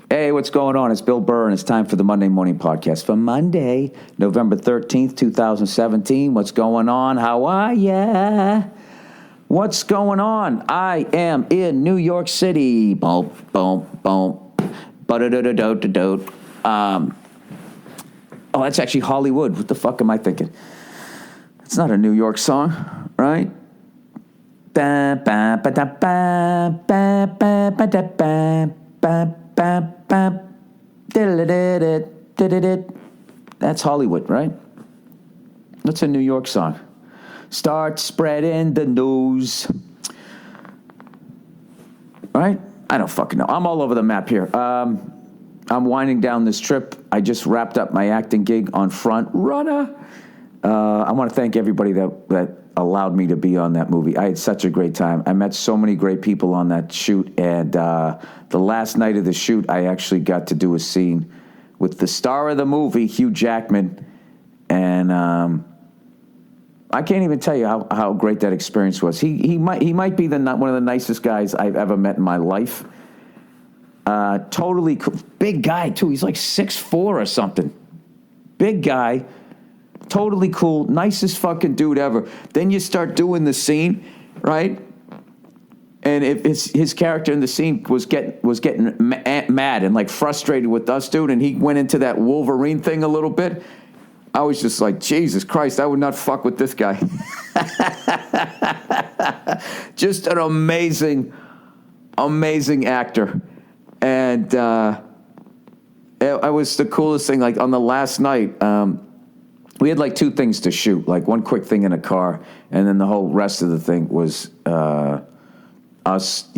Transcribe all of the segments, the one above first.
Hey, what's going on? It's Bill Burr, and it's time for the Monday Morning Podcast for Monday, November 13th, 2017. What's going on? How are ya? What's going on? I am in New York City. Boom, boom, boom. Ba-da-da-da-do-da-do. Oh, that's actually Hollywood. What the fuck am I thinking? It's not a New York song, right? Ba ba ba da ba ba ba ba da ba ba ba ba. That's Hollywood, right? That's a New York song. Start spreading the news. Right? I don't fucking know. I'm all over the map here. I'm winding down this trip. I just wrapped up my acting gig on Front Runner. I want to thank everybody that allowed me to be on that movie. I had such a great time. I met so many great people on that shoot, and the last night of the shoot, I actually got to do a scene with the star of the movie, Hugh Jackman, and I can't even tell you how great that experience was. He might be one of the nicest guys I've ever met in my life. Totally cool. Big guy too. He's like 6'4" or something. Big guy. Totally cool, nicest fucking dude ever. Then you start doing the scene, right? And if his character in the scene was getting mad and like frustrated with us, dude, and he went into that Wolverine thing a little bit, I was just like, Jesus Christ, I would not fuck with this guy. Just an amazing, amazing actor. And it was the coolest thing. Like on the last night, we had like two things to shoot, like one quick thing in a car, and then the whole rest of the thing was us,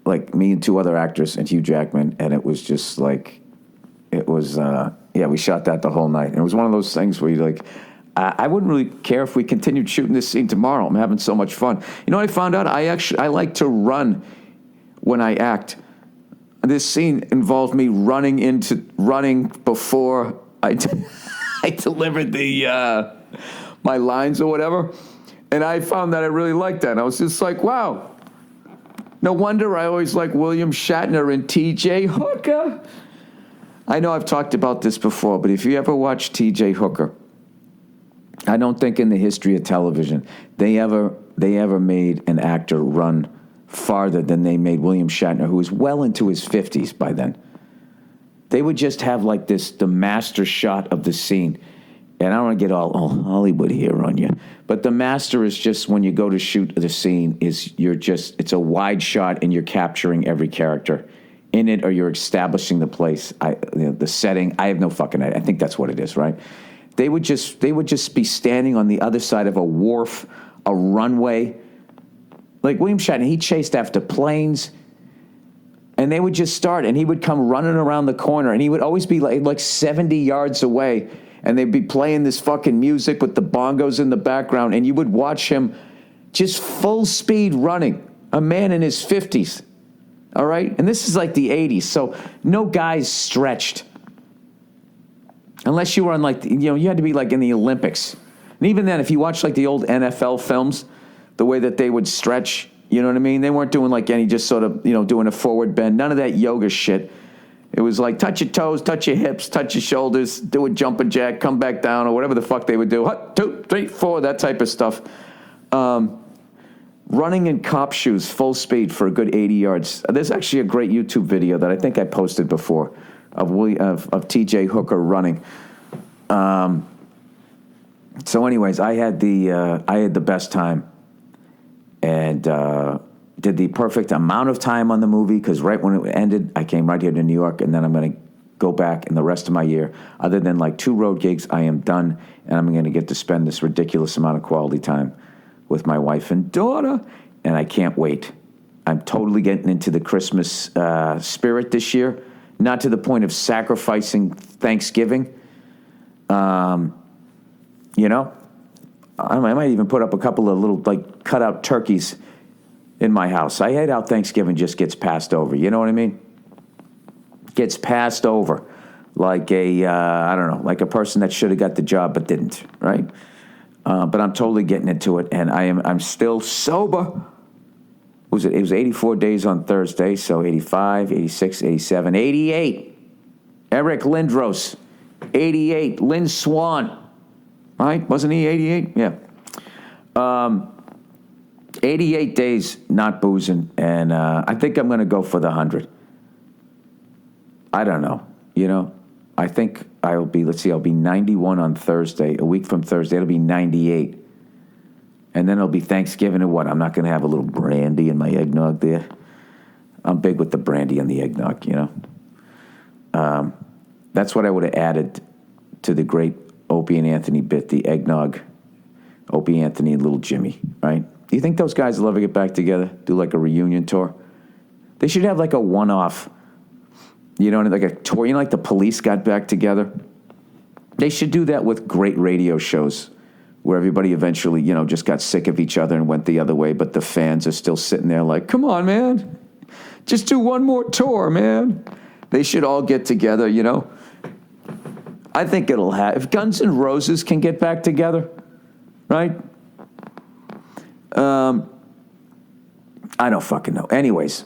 like me and two other actors and Hugh Jackman, and it was just like, we shot that the whole night. And it was one of those things where you're like, I wouldn't really care if we continued shooting this scene tomorrow. I'm having so much fun. You know what I found out? I like to run when I act. This scene involved me running before I delivered my lines or whatever, and I found that I really liked that. And I was just like, wow, no wonder I always like William Shatner and T.J. Hooker. I know I've talked about this before, but if you ever watch T.J. Hooker, I don't think in the history of television they ever made an actor run farther than they made William Shatner, who was well into his 50s by then. They would just have like the master shot of the scene. And I don't want to get all Hollywood here on you. But the master is just when you go to shoot the scene it's a wide shot and you're capturing every character in it, or you're establishing the place, the setting. I have no fucking idea. I think that's what it is, right? They would just be standing on the other side of a wharf, a runway. Like William Shatner, he chased after planes. And they would just start, and he would come running around the corner, and he would always be like 70 yards away, and they'd be playing this fucking music with the bongos in the background, and you would watch him just full speed running, a man in his 50s, all right? And this is like the 80s, so no guys stretched. Unless you were on you had to be like in the Olympics. And even then, if you watch like the old NFL films, the way that they would stretch, you know what I mean? They weren't doing like any just sort of, doing a forward bend. None of that yoga shit. It was like touch your toes, touch your hips, touch your shoulders, do a jumping jack, come back down, or whatever the fuck they would do. 1, 2, 3, 4, that type of stuff. Running in cop shoes, full speed for a good 80 yards. There's actually a great YouTube video that I think I posted before of T.J. Hooker running. So anyways, I had the best time. And did the perfect amount of time on the movie, because right when it ended, I came right here to New York, and then I'm going to go back in the rest of my year. Other than like 2 road gigs, I am done, and I'm going to get to spend this ridiculous amount of quality time with my wife and daughter, and I can't wait. I'm totally getting into the Christmas spirit this year, not to the point of sacrificing Thanksgiving. I might even put up a couple of little, like, cut-out turkeys in my house. I hate how Thanksgiving just gets passed over. You know what I mean? Gets passed over like like a person that should have got the job but didn't, right? But I'm totally getting into it, and I'm still sober, was it? It was 84 days on Thursday, so 85, 86, 87, 88. Eric Lindros, 88. Lynn Swan, right? Wasn't he 88? Yeah. 88 days not boozing, and I think I'm going to go for the 100. I don't know. I think I'll be 91 on Thursday. A week from Thursday, it'll be 98. And then it'll be Thanksgiving and what? I'm not going to have a little brandy in my eggnog there. I'm big with the brandy and the eggnog, That's what I would have added to the great Opie and Anthony bit, the eggnog, Opie, Anthony, and Little Jimmy, right? Do you think those guys will ever get back together, do like a reunion tour? They should have like a one-off, like a tour. Like the Police got back together. They should do that with great radio shows where everybody eventually, just got sick of each other and went the other way, but the fans are still sitting there like, come on, man. Just do one more tour, man. They should all get together, I think it'll happen. If Guns N' Roses can get back together, right? I don't fucking know. Anyways,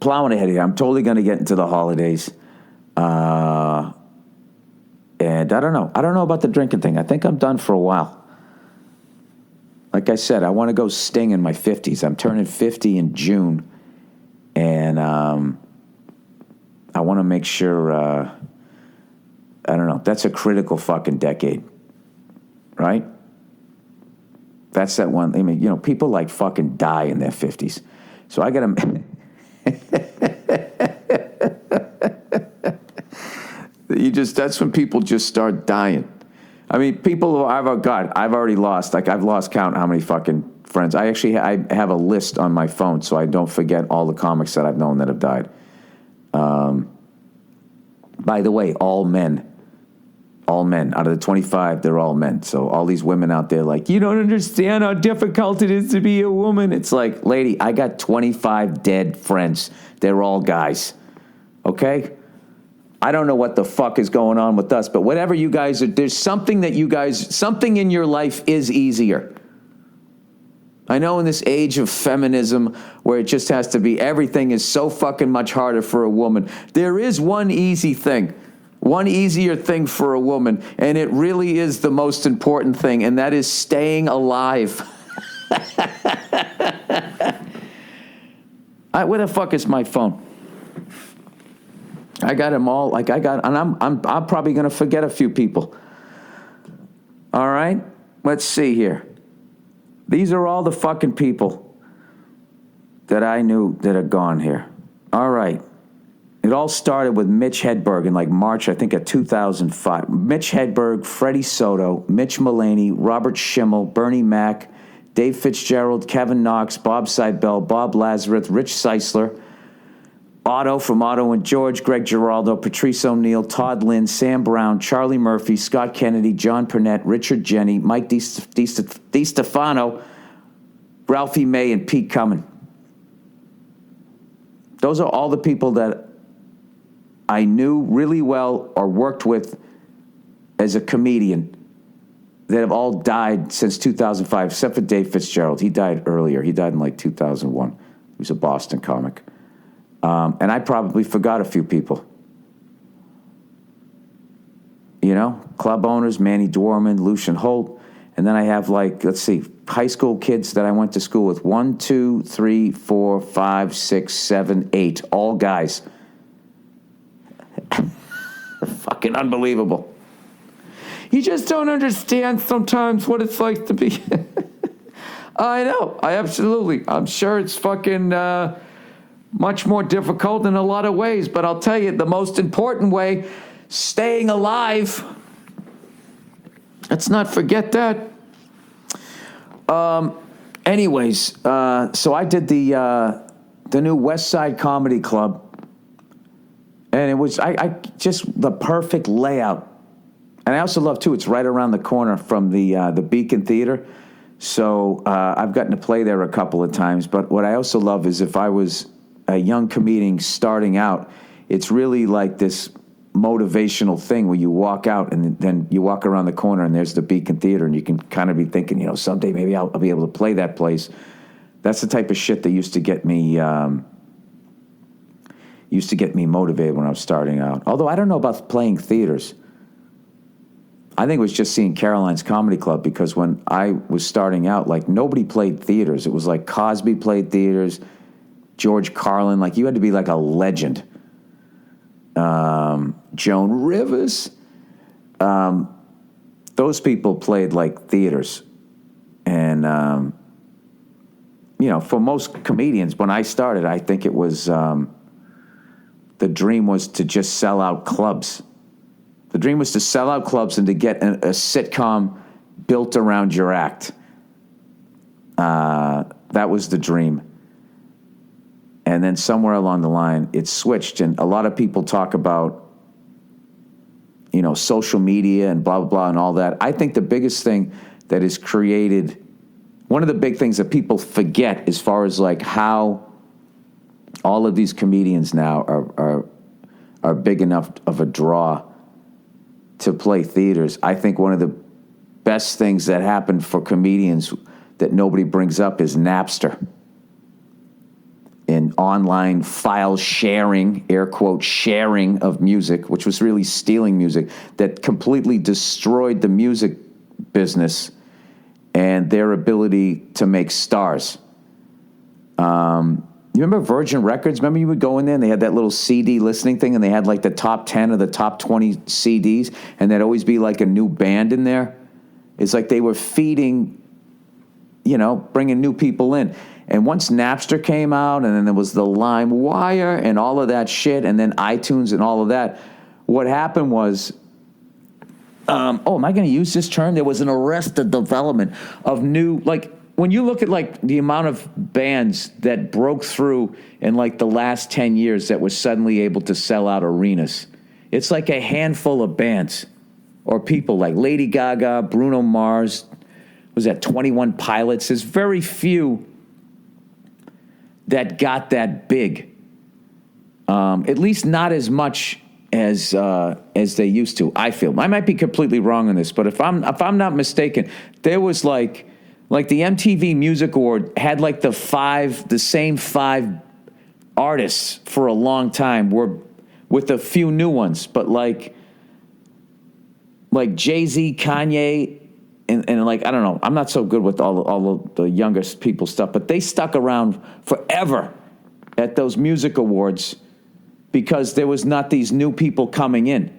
plowing ahead here. I'm totally going to get into the holidays. And I don't know. I don't know about the drinking thing. I think I'm done for a while. Like I said, I want to go Sting in my 50s. I'm turning 50 in June. And I want to make sure, I don't know. That's a critical fucking decade. Right? That's that one. I mean, people like fucking die in their 50s. So I got to... that's when people just start dying. I mean, people, I've already lost. Like, I've lost count how many fucking friends. I have a list on my phone so I don't forget all the comics that I've known that have died. By the way, all men. Out of the 25, they're all men. So all these women out there like, you don't understand how difficult it is to be a woman. It's like, lady, I got 25 dead friends. They're all guys. Okay? I don't know what the fuck is going on with us, but whatever you guys are, there's something something in your life is easier. I know in this age of feminism where it just has to be, everything is so fucking much harder for a woman. There is one easier thing for a woman, and it really is the most important thing, and that is staying alive. Where the fuck is my phone? I got them all, and I'm probably going to forget a few people. All right? Let's see here. These are all the fucking people that I knew that are gone here. All right. It all started with Mitch Hedberg in March, I think, of 2005. Mitch Hedberg, Freddie Soto, Mitch Mulaney, Robert Schimmel, Bernie Mac, Dave Fitzgerald, Kevin Knox, Bob Seibel, Bob Lazarus, Rich Seisler, Otto from Otto and George, Greg Giraldo, Patrice O'Neill, Todd Lynn, Sam Brown, Charlie Murphy, Scott Kennedy, John Purnett, Richard Jenny, Mike DiStefano, Ralphie May, and Pete Cummins. Those are all the people that I knew really well or worked with as a comedian that have all died since 2005, except for Dave Fitzgerald. He died earlier. He died in 2001. He was a Boston comic. And I probably forgot a few people. Club owners, Manny Dwarman, Lucian Holt. And then I have high school kids that I went to school with. 1, 2, 3, 4, 5, 6, 7, 8. All guys. Fucking unbelievable. You just don't understand sometimes what it's like to be... I know. I'm sure it's fucking... much more difficult in a lot of ways, but I'll tell you, the most important way, staying alive. Let's not forget that. Anyways, so I did the new West Side Comedy Club, and it was I just the perfect layout. And I also love too, it's right around the corner from the Beacon Theater. So I've gotten to play there a couple of times. But what I also love is if I was a young comedian starting out, it's really like this motivational thing where you walk out and then you walk around the corner and there's the Beacon Theater and you can kind of be thinking, someday maybe I'll be able to play that place. That's the type of shit that used to get me motivated when I was starting out. Although I don't know about playing theaters. I think it was just seeing Caroline's Comedy Club, because when I was starting out, like, nobody played theaters. It was like Cosby played theaters, George Carlin. Like, you had to be like a legend. Joan Rivers. Those people played like theaters. And, for most comedians, when I started, I think it was, the dream was to just sell out clubs. The dream was to sell out clubs and to get a sitcom built around your act. That was the dream. And then somewhere along the line, it switched. And a lot of people talk about, social media and blah, blah, blah, and all that. I think the biggest thing that is created, one of the big things that people forget as far as like how all of these comedians now are big enough of a draw to play theaters. I think one of the best things that happened for comedians that nobody brings up is Napster. And online file sharing, air quote, sharing of music, which was really stealing music, that completely destroyed the music business and their ability to make stars. You remember Virgin Records? Remember you would go in there and they had that little CD listening thing and they had like the top 10 or the top 20 CDs and there'd always be like a new band in there? It's like they were feeding, bringing new people in. And once Napster came out and then there was the LimeWire and all of that shit and then iTunes and all of that, what happened was, am I going to use this term? There was an arrested development of new, like, when you look at like the amount of bands that broke through in like the last 10 years that were suddenly able to sell out arenas, it's like a handful of bands or people like Lady Gaga, Bruno Mars, was that 21 Pilots? There's very few that got that big. At least not as much as they used to, I feel. I might be completely wrong on this, but if I'm not mistaken, there was like the MTV Music Award had like the same five artists for a long time, were with a few new ones, but like Jay-Z, Kanye, and like, I don't know, I'm not so good with all of the youngest people stuff, but they stuck around forever at those music awards because there was not these new people coming in.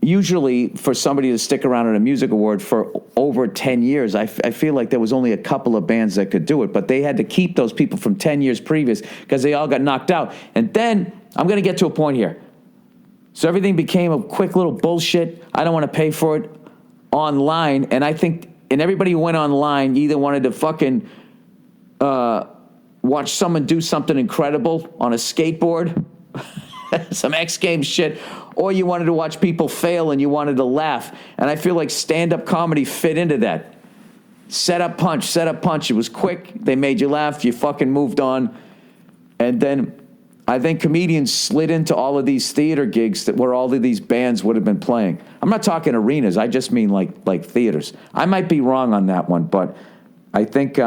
Usually, for somebody to stick around at a music award for over 10 years, I feel like there was only a couple of bands that could do it, but they had to keep those people from 10 years previous because they all got knocked out. And then, I'm going to get to a point here. So everything became a quick little bullshit. I don't want to pay for it online. And I think, and everybody who went online either wanted to fucking watch someone do something incredible on a skateboard, some X Games shit, or you wanted to watch people fail and you wanted to laugh. And I feel like stand-up comedy fit into that. Set up, punch. It was quick. They made you laugh. You fucking moved on. And then I think comedians slid into all of these theater gigs where all of these bands would have been playing. I'm not talking arenas. I just mean like theaters. I might be wrong on that one, but I think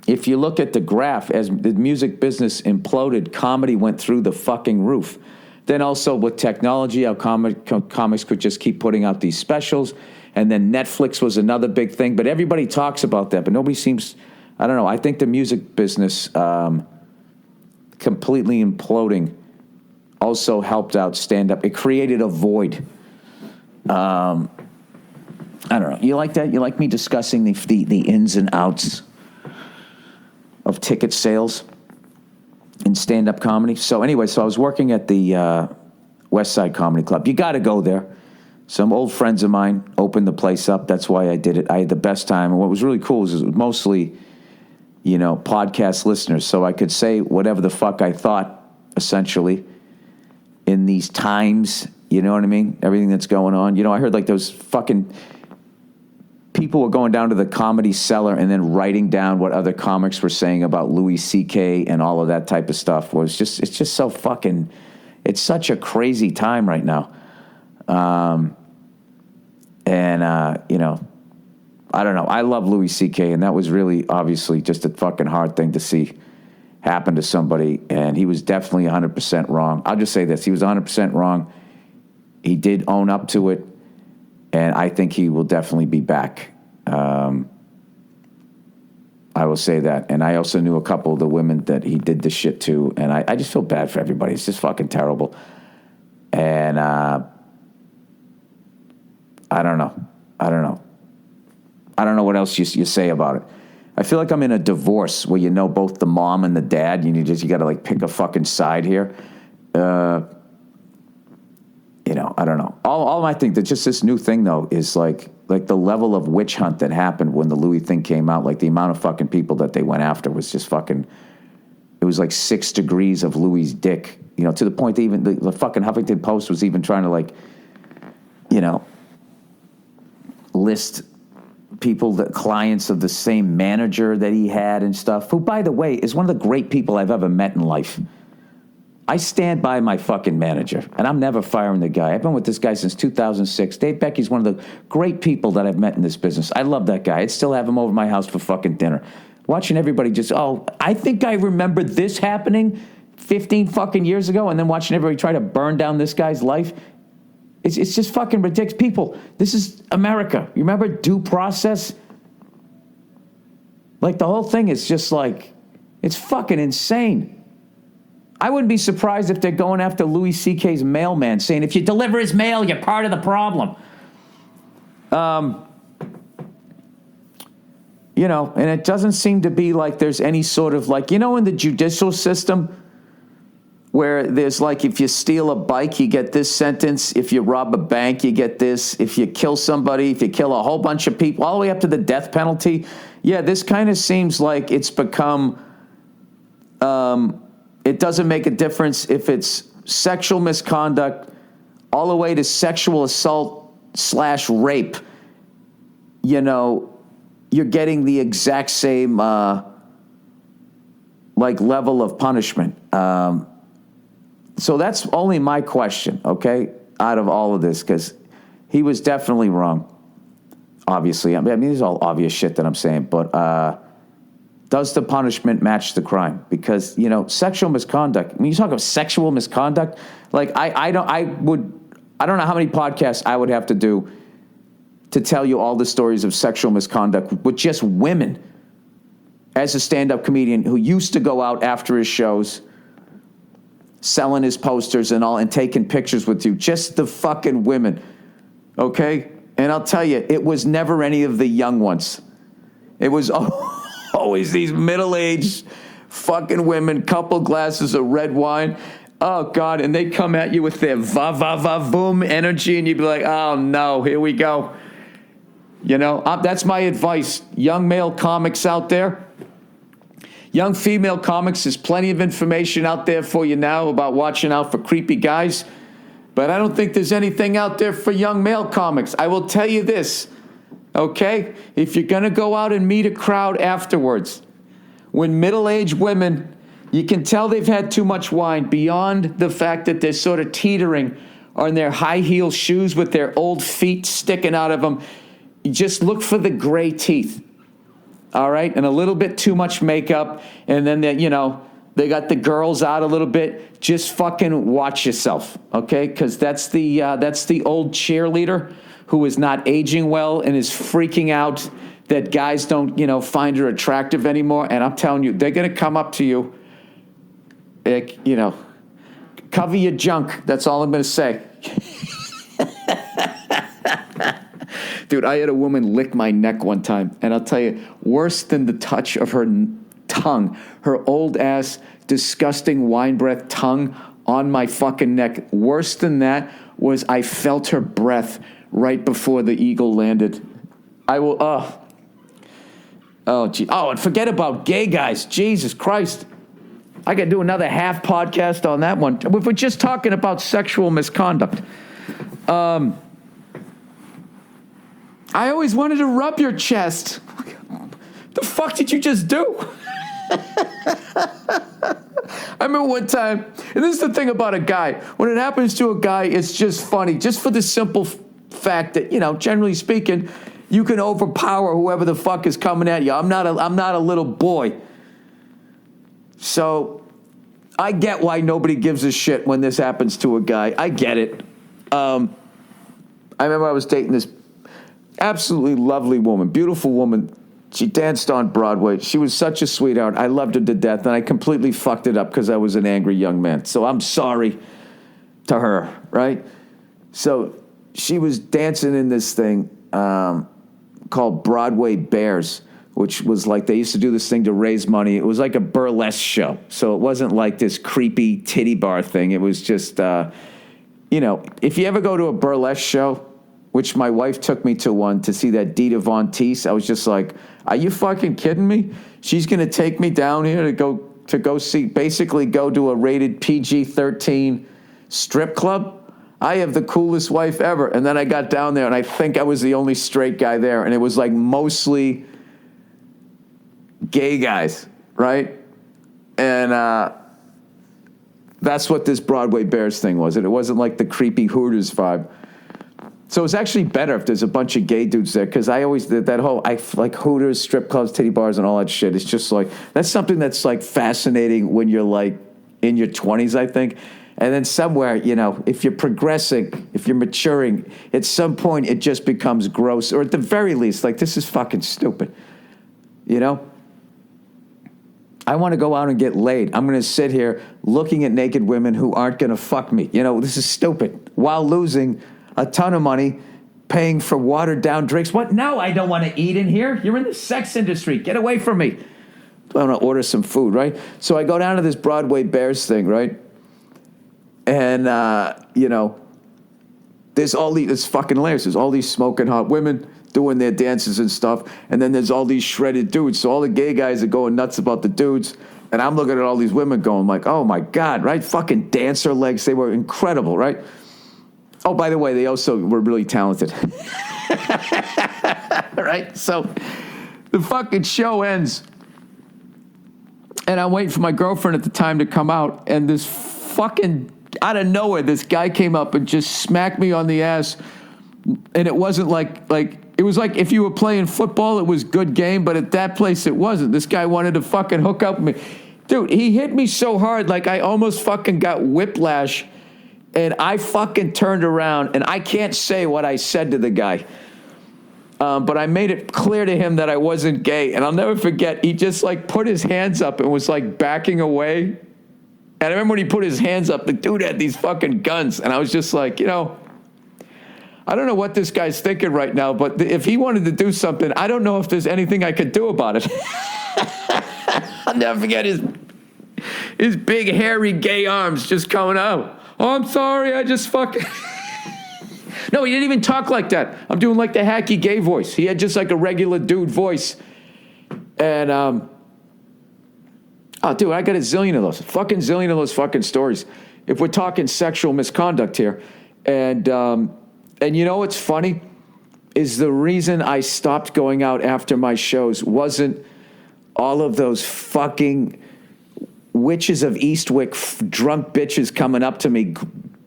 if you look at the graph, as the music business imploded, comedy went through the fucking roof. Then also with technology, how comics could just keep putting out these specials. And then Netflix was another big thing. But everybody talks about that, but nobody seems, I don't know. I think the music business completely imploding also helped out stand-up. It created a void. I don't know. You like that? You like me discussing the ins and outs of ticket sales in stand-up comedy? So anyway, I was working at the West Side Comedy Club. You got to go there. Some old friends of mine opened the place up. That's why I did it. I had the best time. And what was really cool is it was mostly, podcast listeners. So I could say whatever the fuck I thought, essentially, in these times. You know what I mean? Everything that's going on. I heard like those fucking people were going down to the Comedy Cellar and then writing down what other comics were saying about Louis C.K. and all of that type of stuff. It's just so fucking, it's such a crazy time right now. I don't know. I love Louis C.K., and that was really obviously just a fucking hard thing to see happen to somebody, and he was definitely 100% wrong. I'll just say this. He was 100% wrong. He did own up to it, and I think he will definitely be back. I will say that. And I also knew a couple of the women that he did this shit to, and I just feel bad for everybody. It's just fucking terrible. And I don't know. I don't know what else you say about it. I feel like I'm in a divorce where you know both the mom and the dad. You got to like pick a fucking side here. I don't know. All I think that just this new thing though is like the level of witch hunt that happened when the Louis thing came out. Like the amount of fucking people that they went after was just fucking. It was like 6 degrees of Louis' dick. To the point that even the fucking Huffington Post was even trying to like, list people, the clients of the same manager that he had and stuff, who, by the way, is one of the great people I've ever met in life. I stand by my fucking manager, and I'm never firing the guy. I've been with this guy since 2006. Dave Becky's one of the great people that I've met in this business. I love that guy. I'd still have him over my house for fucking dinner. Watching everybody just, I think I remember this happening 15 fucking years ago, and then watching everybody try to burn down this guy's life. It's just fucking ridiculous. People, this is America. You remember due process? Like, the whole thing is just like, it's fucking insane. I wouldn't be surprised if they're going after Louis C.K.'s mailman, saying, if you deliver his mail, you're part of the problem. And it doesn't seem to be like there's any sort of like, in the judicial system, where there's like, if you steal a bike, you get this sentence. If you rob a bank, you get this. If you kill somebody, if you kill a whole bunch of people, all the way up to the death penalty. Yeah, this kind of seems like it's become, it doesn't make a difference if it's sexual misconduct all the way to sexual assault / rape. You're getting the exact same, level of punishment. So that's only my question, okay, out of all of this, because he was definitely wrong, obviously. I mean, there's all obvious shit that I'm saying, but does the punishment match the crime? Because, sexual misconduct, when you talk of sexual misconduct, like I don't know how many podcasts I would have to do to tell you all the stories of sexual misconduct with just women as a stand-up comedian who used to go out after his shows selling his posters and all and taking pictures with you. Just the fucking women, okay? And I'll tell you, it was never any of the young ones. It was always these middle-aged fucking women, couple glasses of red wine. Oh, God, and they come at you with their va-va-va-boom energy, and you'd be like, oh, no, here we go. That's my advice. Young male comics out there, young female comics, there's plenty of information out there for you now about watching out for creepy guys, but I don't think there's anything out there for young male comics. I will tell you this, okay? If you're going to go out and meet a crowd afterwards, when middle-aged women, you can tell they've had too much wine beyond the fact that they're sort of teetering on their high-heel shoes with their old feet sticking out of them. You just look for the gray teeth. All right, and a little bit too much makeup, and then they got the girls out a little bit. Just fucking watch yourself, okay? Because that's the old cheerleader who is not aging well and is freaking out that guys don't find her attractive anymore. And I'm telling you, they're gonna come up to you, cover your junk. That's all I'm gonna say. Dude, I had a woman lick my neck one time, and I'll tell you, worse than the touch of her tongue, her old-ass, disgusting wine breath tongue on my fucking neck, worse than that was I felt her breath right before the eagle landed. And forget about gay guys. Jesus Christ. I got to do another half podcast on that one. We're just talking about sexual misconduct. I always wanted to rub your chest. The fuck did you just do? I remember one time, and this is the thing about a guy. When it happens to a guy, it's just funny. Just for the simple fact that, generally speaking, You can overpower whoever the fuck is coming at you. I'm not a little boy. So I get why nobody gives a shit when this happens to a guy. I get it. I remember I was dating this absolutely lovely woman, beautiful woman. She danced on Broadway. She was such a sweetheart. I loved her to death, and I completely fucked it up because I was an angry young man. So I'm sorry to her, right? So she was dancing in this thing called Broadway Bears, which was like they used to do this thing to raise money. It was like a burlesque show. So it wasn't like this creepy titty bar thing. It was just, if you ever go to a burlesque show, which my wife took me to one to see that Dita Von Teese, I was just like, are you fucking kidding me? She's going to take me down here to go see, basically go to a rated PG-13 strip club? I have the coolest wife ever. And then I got down there, and I think I was the only straight guy there, and it was like mostly gay guys, right? And that's what this Broadway Bears thing was. And it wasn't like the creepy Hooters vibe. So it's actually better if there's a bunch of gay dudes there, because I always did that whole, I like Hooters, strip clubs, titty bars, and all that shit. It's just like, that's something that's like fascinating when you're like in your 20s, I think. And then somewhere, if you're progressing, if you're maturing, at some point it just becomes gross, or at the very least, like, this is fucking stupid, I want to go out and get laid. I'm going to sit here looking at naked women who aren't going to fuck me. This is stupid. While losing a ton of money paying for watered down drinks. What? No, I don't want to eat in here. You're in the sex industry. Get away from me. I want to order some food, right? So I go down to this Broadway Bears thing, right? And, there's all these fucking layers. There's all these smoking hot women doing their dances and stuff. And then there's all these shredded dudes. So all the gay guys are going nuts about the dudes. And I'm looking at all these women going like, oh my God, right? Fucking dancer legs. They were incredible, right? Oh, by the way, they also were really talented. Right? So the fucking show ends. And I'm waiting for my girlfriend at the time to come out. And this fucking, out of nowhere, this guy came up and just smacked me on the ass. And it wasn't like it was like if you were playing football, it was good game. But at that place, it wasn't. This guy wanted to fucking hook up with me. Dude, he hit me so hard, like I almost fucking got whiplash. And I fucking turned around, and I can't say what I said to the guy. But I made it clear to him that I wasn't gay. And I'll never forget, he just like put his hands up and was like backing away. And I remember when he put his hands up, the dude had these fucking guns. And I was just like, I don't know what this guy's thinking right now, but if he wanted to do something, I don't know if there's anything I could do about it. I'll never forget his big, hairy, gay arms just coming out. Oh, I'm sorry, I just fucking... No, he didn't even talk like that. I'm doing like the hacky gay voice. He had just like a regular dude voice. And, oh, dude, I got a zillion of those. Fucking zillion of those fucking stories. If we're talking sexual misconduct here. And you know what's funny? Is the reason I stopped going out after my shows wasn't all of those fucking witches of Eastwick, drunk bitches coming up to me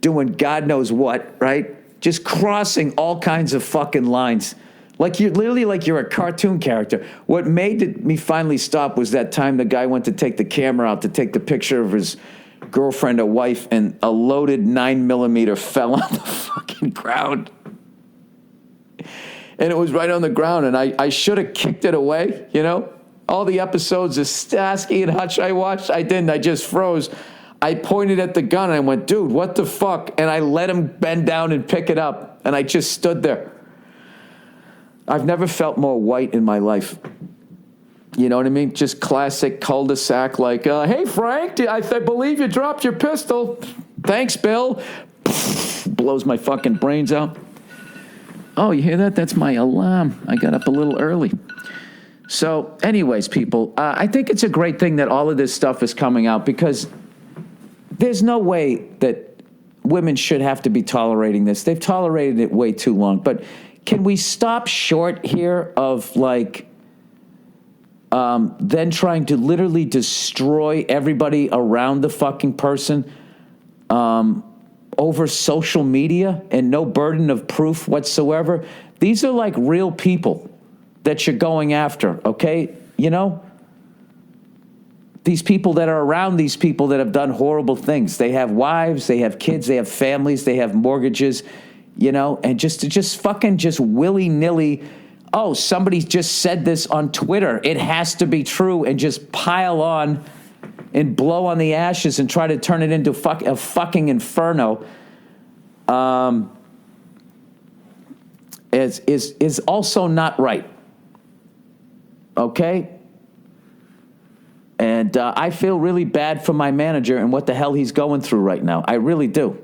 doing God knows what, right? Just crossing all kinds of fucking lines. Like you're a cartoon character. What made me finally stop was that time the guy went to take the camera out to take the picture of his girlfriend or wife, and a loaded 9mm fell on the fucking ground. And it was right on the ground, and I should have kicked it away, All the episodes of Starsky and Hutch I watched, I didn't. I just froze. I pointed at the gun and I went, dude, what the fuck? And I let him bend down and pick it up. And I just stood there. I've never felt more white in my life. You know what I mean? Just classic cul-de-sac like, hey, Frank, I believe you dropped your pistol. Thanks, Bill. Blows my fucking brains out. Oh, you hear that? That's my alarm. I got up a little early. So anyways, people, I think it's a great thing that all of this stuff is coming out, because there's no way that women should have to be tolerating this. They've tolerated it way too long. But can we stop short here of then trying to literally destroy everybody around the fucking person? over social media and no burden of proof whatsoever. These are like real people that you're going after, okay? You know? These people that are around these people that have done horrible things. They have wives, they have kids, they have families, they have mortgages, you know? And just fucking willy-nilly, oh, somebody just said this on Twitter, it has to be true, and just pile on and blow on the ashes and try to turn it into a fucking inferno, is also not right. Okay? And I feel really bad for my manager and what the hell he's going through right now. I really do.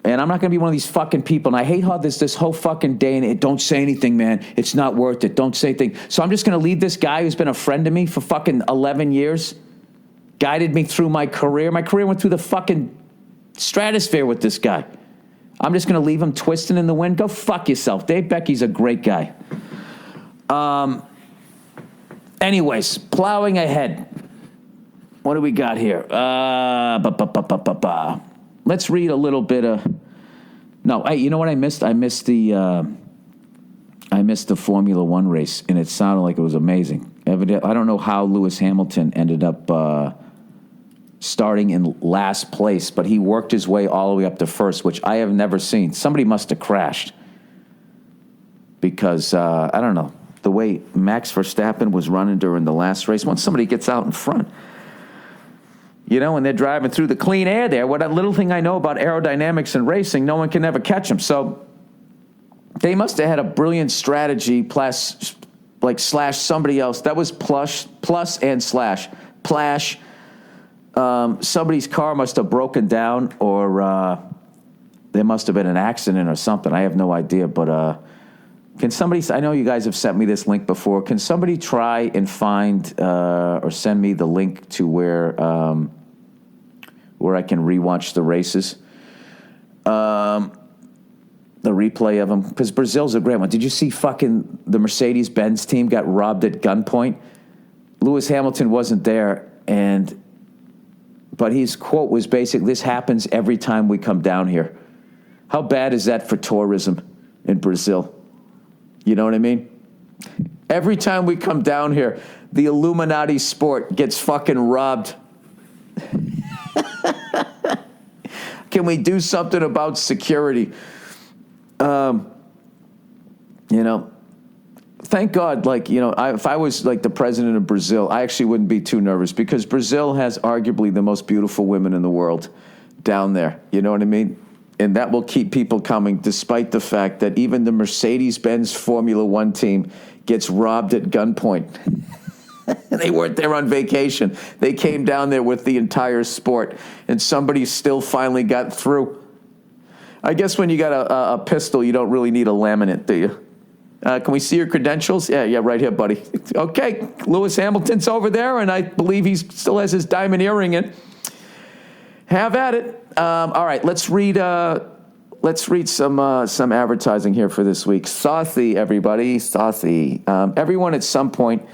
And I'm not going to be one of these fucking people. And I hate how this whole fucking day and don't say anything, man. It's not worth it. Don't say anything. So I'm just going to leave this guy who's been a friend to me for fucking 11 years, guided me through my career. My career went through the fucking stratosphere with this guy. I'm just going to leave him twisting in the wind. Go fuck yourself. Dave Becky's a great guy. Anyways, plowing ahead. What do we got here? Let's read a little bit of. No, you know what I missed? I missed the Formula One race, and it sounded like it was amazing. I don't know how Lewis Hamilton ended up starting in last place, but he worked his way all the way up to first, which I have never seen. Somebody must have crashed because I don't know the way Max Verstappen was running during the last race. Once somebody gets out in front. You know, when they're driving through the clean air there, what a little thing I know about aerodynamics and racing, no one can ever catch them. So they must have had a brilliant strategy, slash somebody else. That was plus and slash. Plash. Somebody's car must have broken down, or there must have been an accident or something. I have no idea, but can somebody, I know you guys have sent me this link before. Can somebody try and find or send me the link to where I can rewatch the races? The replay of them. Because Brazil's a great one. Did you see fucking the Mercedes-Benz team got robbed at gunpoint? Lewis Hamilton wasn't there, but his quote was basically, "This happens every time we come down here." How bad is that for tourism in Brazil? You know what I mean? Every time we come down here, the Illuminati sport gets fucking robbed. Can we do something about security? You know, thank God, if I was like the president of Brazil, I actually wouldn't be too nervous because Brazil has arguably the most beautiful women in the world down there. You know what I mean? And that will keep people coming despite the fact that even the Mercedes-Benz Formula One team gets robbed at gunpoint. They weren't there on vacation. They came down there with the entire sport, and somebody still finally got through. I guess when you got a pistol, you don't really need a laminate, do you? Can we see your credentials? Yeah, right here, buddy. Okay, Lewis Hamilton's over there, and I believe he still has his diamond earring in. Have at it. All right, let's read some advertising here for this week. Saucy, everybody, saucy. Everyone at some point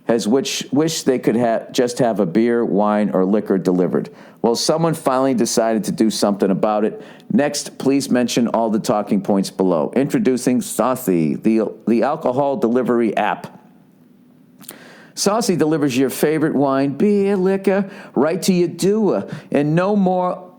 has wished they could just have a beer, wine, or liquor delivered. Well, someone finally decided to do something about it. Next, please mention all the talking points below. Introducing Saucy, the alcohol delivery app. Saucy delivers your favorite wine, beer, liquor, right to your door, and no more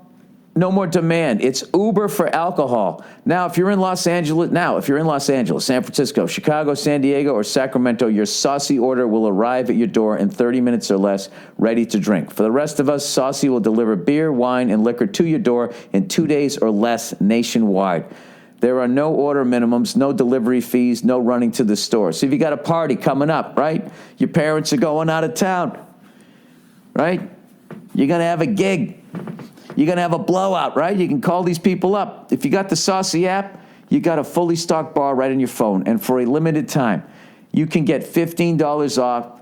demand. It's Uber for alcohol. Now, if you're in Los Angeles, San Francisco, Chicago, San Diego, or Sacramento, your Saucy order will arrive at your door in 30 minutes or less, ready to drink. For the rest of us, Saucy will deliver beer, wine, and liquor to your door in 2 days or less nationwide. There are no order minimums, no delivery fees, no running to the store. So if you got a party coming up, right? Your parents are going out of town, right? You're going to have a gig. You're going to have a blowout, right? You can call these people up. If you got the Saucy app, you got a fully stocked bar right on your phone. And for a limited time, you can get $15 off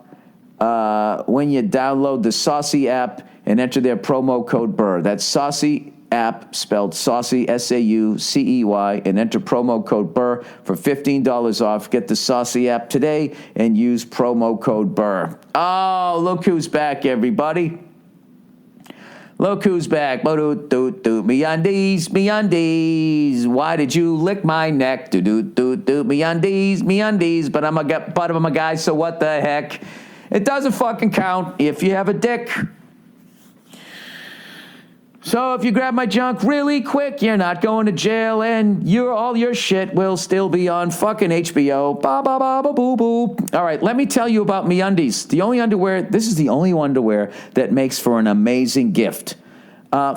when you download the Saucy app and enter their promo code Burr. That's Saucy app, spelled Saucy, S-A-U-C-E-Y, and enter promo code Burr for $15 off. Get the Saucy app today and use promo code Burr. Oh, look who's back, everybody. Look who's back. Me undies, me undies. Why did you lick my neck? Me undies. But I'm a guy, so what the heck? It doesn't fucking count if you have a dick. So if you grab my junk really quick, you're not going to jail, and all your shit will still be on fucking HBO. Ba ba ba ba boo boo. All right, let me tell you about MeUndies. This is the only underwear that makes for an amazing gift.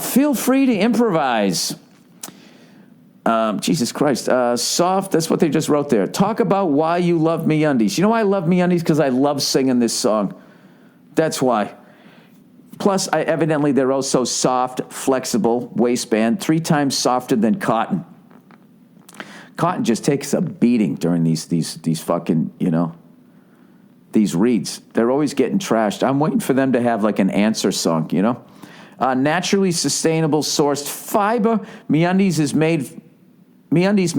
Feel free to improvise. Jesus Christ. Soft, that's what they just wrote there. Talk about why you love MeUndies. You know why I love MeUndies? Because I love singing this song. That's why. Plus, evidently, they're also soft, flexible waistband, 3 times softer than cotton. Cotton just takes a beating during these fucking, these reads. They're always getting trashed. I'm waiting for them to have like an answer song, Naturally sustainable sourced fiber. MeUndies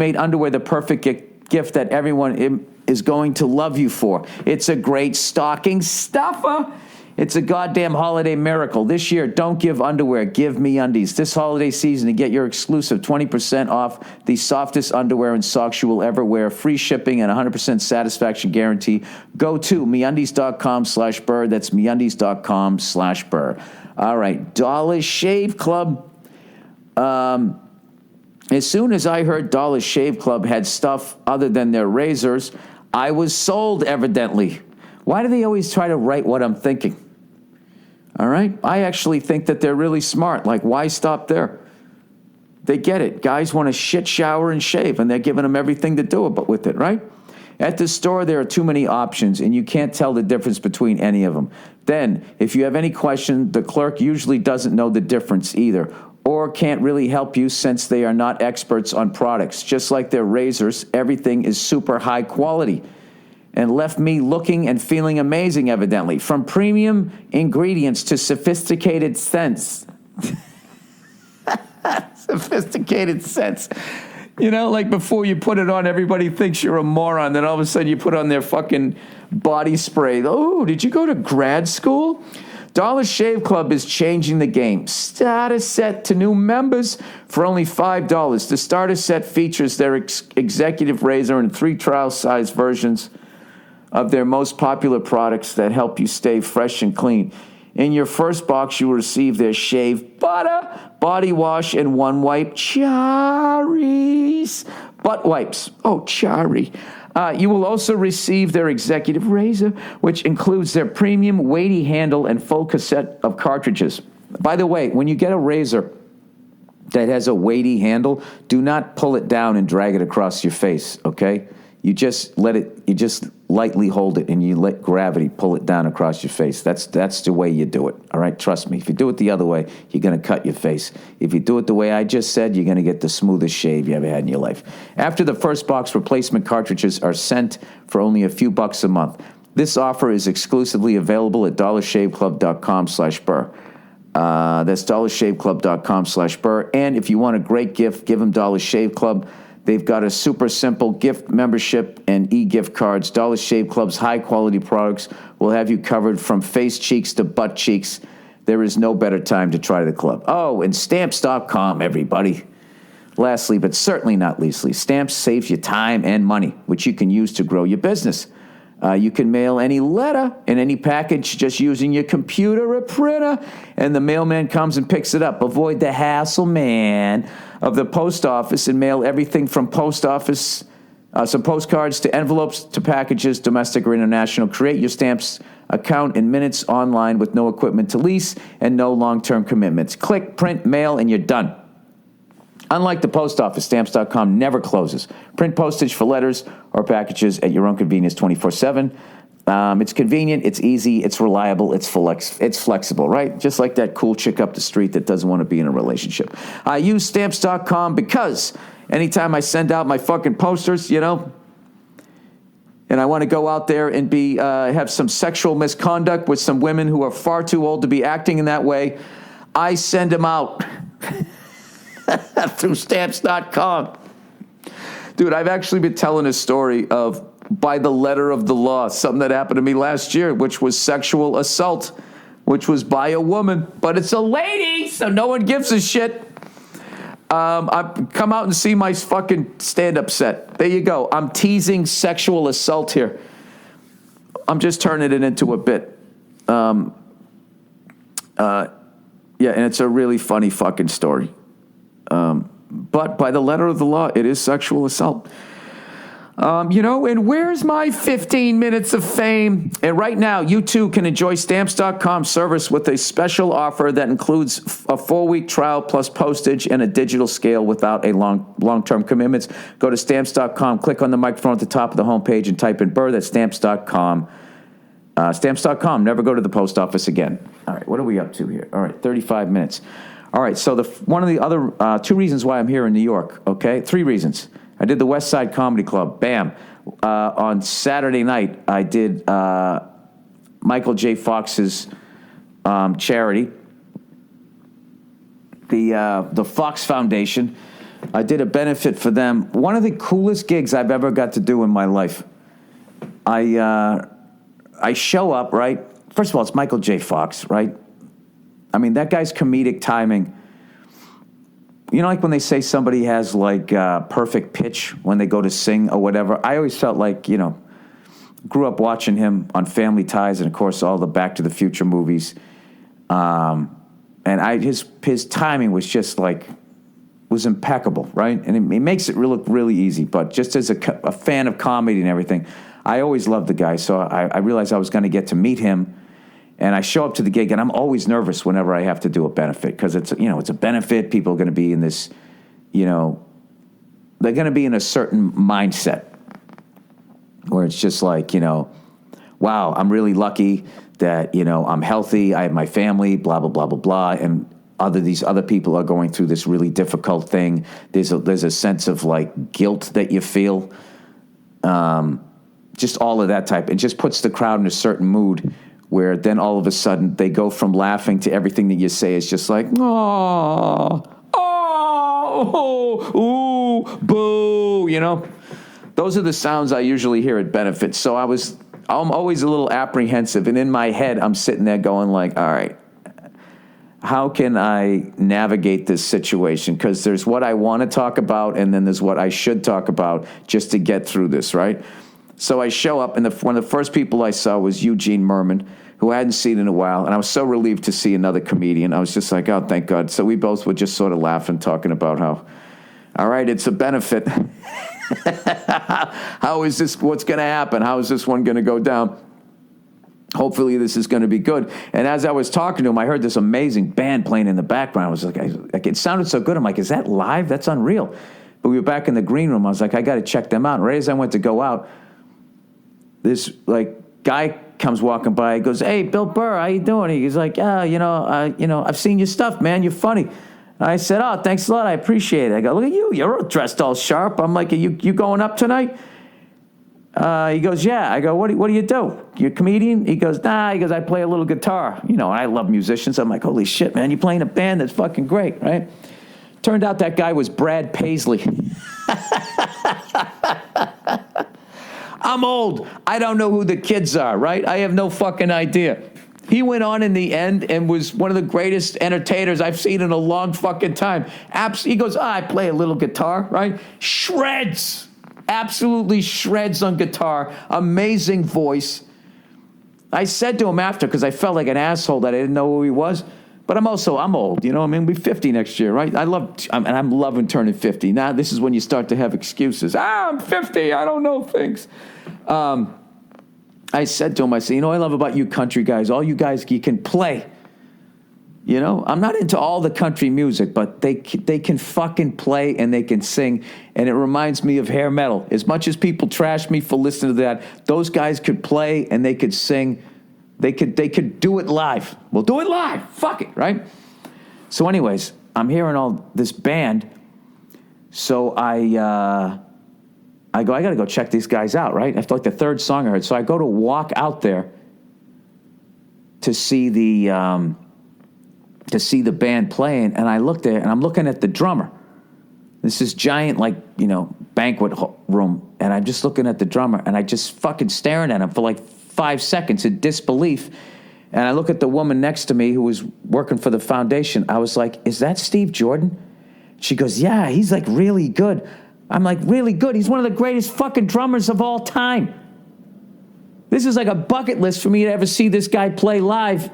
made underwear the perfect gift that everyone is going to love you for. It's a great stocking stuffer. It's a goddamn holiday miracle. This year, don't give underwear, give MeUndies. This holiday season, to get your exclusive 20% off the softest underwear and socks you will ever wear, free shipping and 100% satisfaction guarantee, go to MeUndies.com/Burr. That's MeUndies.com/Burr. All right, Dollar Shave Club. As soon as I heard Dollar Shave Club had stuff other than their razors, I was sold, evidently. Why do they always try to write what I'm thinking? All right? I actually think that they're really smart. Like, why stop there? They get it. Guys want to shit, shower, and shave, and they're giving them everything to do with it, right? At the store, there are too many options, and you can't tell the difference between any of them. Then, if you have any question, the clerk usually doesn't know the difference either, or can't really help you since they are not experts on products. Just like their razors, everything is super high quality. And left me looking and feeling amazing, evidently. From premium ingredients to sophisticated scents. Sophisticated scents. Like before you put it on, everybody thinks you're a moron. Then all of a sudden you put on their fucking body spray. Oh, did you go to grad school? Dollar Shave Club is changing the game. Starter set to new members for only $5. The starter set features their executive razor and 3 trial-size versions of their most popular products that help you stay fresh and clean. In your first box, you will receive their shave butter, body wash, and 1 wipe. Charis. Butt wipes. Oh, Chari. You will also receive their executive razor, which includes their premium weighty handle and full cassette of cartridges. By the way, when you get a razor that has a weighty handle, do not pull it down and drag it across your face, okay? You just lightly hold it and you let gravity pull it down across your face. That's the way you do it, all right? Trust me. If you do it the other way, you're going to cut your face. If you do it the way I just said, you're going to get the smoothest shave you ever had in your life. After the first box, replacement cartridges are sent for only a few bucks a month. This offer is exclusively available at dollarshaveclub.com/Burr. That's dollarshaveclub.com/Burr. And if you want a great gift, give them Dollar Shave Club. They've got a super simple gift membership and e-gift cards. Dollar Shave Club's high-quality products will have you covered from face cheeks to butt cheeks. There is no better time to try the club. Oh, and Stamps.com, everybody. Lastly, but certainly not leastly, Stamps saves you time and money, which you can use to grow your business. You can mail any letter in any package just using your computer or printer, and the mailman comes and picks it up. Avoid the hassle, man, of the post office and mail everything from post office, some postcards to envelopes to packages, domestic or international. Create your Stamps account in minutes online with no equipment to lease and no long-term commitments. Click, print, mail, and you're done. Unlike the post office, Stamps.com never closes. Print postage for letters or packages at your own convenience 24/7. It's convenient, it's easy, it's reliable, it's flexible, right? Just like that cool chick up the street that doesn't want to be in a relationship. I use Stamps.com because anytime I send out my fucking posters, and I want to go out there and have some sexual misconduct with some women who are far too old to be acting in that way, I send them out. Through Stamps.com. Dude, I've actually been telling a story of by the letter of the law, something that happened to me last year, which was sexual assault which was by a woman, but it's a lady, so no one gives a shit. Come out and see my fucking stand-up set. There you go. I'm teasing sexual assault here. I'm just turning it into a bit. Yeah, and it's a really funny fucking story. But by the letter of the law, it is sexual assault. And where's my 15 minutes of fame? And right now, you too can enjoy Stamps.com service with a special offer that includes a 4-week trial plus postage and a digital scale without a long-term commitments. Go to Stamps.com, click on the microphone at the top of the homepage and type in Burr. That's Stamps.com. Stamps.com. Never go to the post office again. All right, what are we up to here? All right, 35 minutes. All right, so one of the other 2 reasons why I'm here in New York, okay? 3 reasons. I did the West Side Comedy Club. Bam. On Saturday night, I did Michael J. Fox's charity, the Fox Foundation. I did a benefit for them. One of the coolest gigs I've ever got to do in my life. I show up, right? First of all, it's Michael J. Fox, right? I mean, that guy's comedic timing. You know, like when they say somebody has like perfect pitch when they go to sing or whatever. I always felt like, grew up watching him on Family Ties and, of course, all the Back to the Future movies. And his timing was just like, was impeccable, right? And it makes it look really easy. But just as a fan of comedy and everything, I always loved the guy. So I realized I was going to get to meet him. And I show up to the gig, and I'm always nervous whenever I have to do a benefit because it's a benefit. People are going to be in this, they're going to be in a certain mindset where it's just like, wow, I'm really lucky that, I'm healthy. I have my family, blah, blah, blah, blah, blah. And these other people are going through this really difficult thing. There's a sense of like guilt that you feel. Just all of that type. It just puts the crowd in a certain mood where then all of a sudden they go from laughing to everything that you say is just like, oh, ooh, boo, Those are the sounds I usually hear at benefits. So I'm always a little apprehensive. And in my head, I'm sitting there going like, all right, how can I navigate this situation? Because there's what I want to talk about, and then there's what I should talk about just to get through this, right? So I show up, and one of the first people I saw was Eugene Merman, who I hadn't seen in a while, and I was so relieved to see another comedian. I was just like, oh, thank God. So we both were just sort of laughing, talking about how, all right, it's a benefit. How is this, what's going to happen? How is this one going to go down? Hopefully this is going to be good. And as I was talking to him, I heard this amazing band playing in the background. I was like, it sounded so good. I'm like, is that live? That's unreal. But we were back in the green room. I was like, I got to check them out. And right as I went to go out, this guy comes walking by. He goes, "Hey, Bill Burr, how you doing?" He's like, "Yeah, I've seen your stuff, man. You're funny." And I said, "Oh, thanks a lot. I appreciate it." I go, "Look at you. You're dressed all sharp." I'm like, "You going up tonight?" He goes, "Yeah." I go, "What do you do? You a comedian?" He goes, "Nah." He goes, "I play a little guitar." And I love musicians. I'm like, "Holy shit, man. You playing a band that's fucking great, right?" Turned out that guy was Brad Paisley. I'm old. I don't know who the kids are, right? I have no fucking idea. He went on in the end and was one of the greatest entertainers I've seen in a long fucking time. He goes, I play a little guitar, right? Shreds. Absolutely shreds on guitar. Amazing voice. I said to him after, because I felt like an asshole that I didn't know who he was, but I'm old, I'll be 50 next year, right? I'm loving turning 50. Now this is when you start to have excuses. I'm 50, I don't know things. I said to him, I said, I love about you country guys, all you guys, you can play. I'm not into all the country music, but they can fucking play and they can sing, and it reminds me of hair metal. As much as people trash me for listening to that, those guys could play and they could sing. They could do it live. We'll do it live. Fuck it, right? So anyways, I'm hearing all this band. So I go, I got to go check these guys out, right? After like the third song I heard. So I go to walk out there to see the band playing, and I look there, and I'm looking at the drummer. This is giant, banquet room, and I'm just looking at the drummer, and I just fucking staring at him for like 5 seconds in disbelief. And I look at the woman next to me who was working for the foundation. I was like, is that Steve Jordan? She goes, yeah, he's like really good. I'm like, really good? He's one of the greatest fucking drummers of all time. This is like a bucket list for me to ever see this guy play live.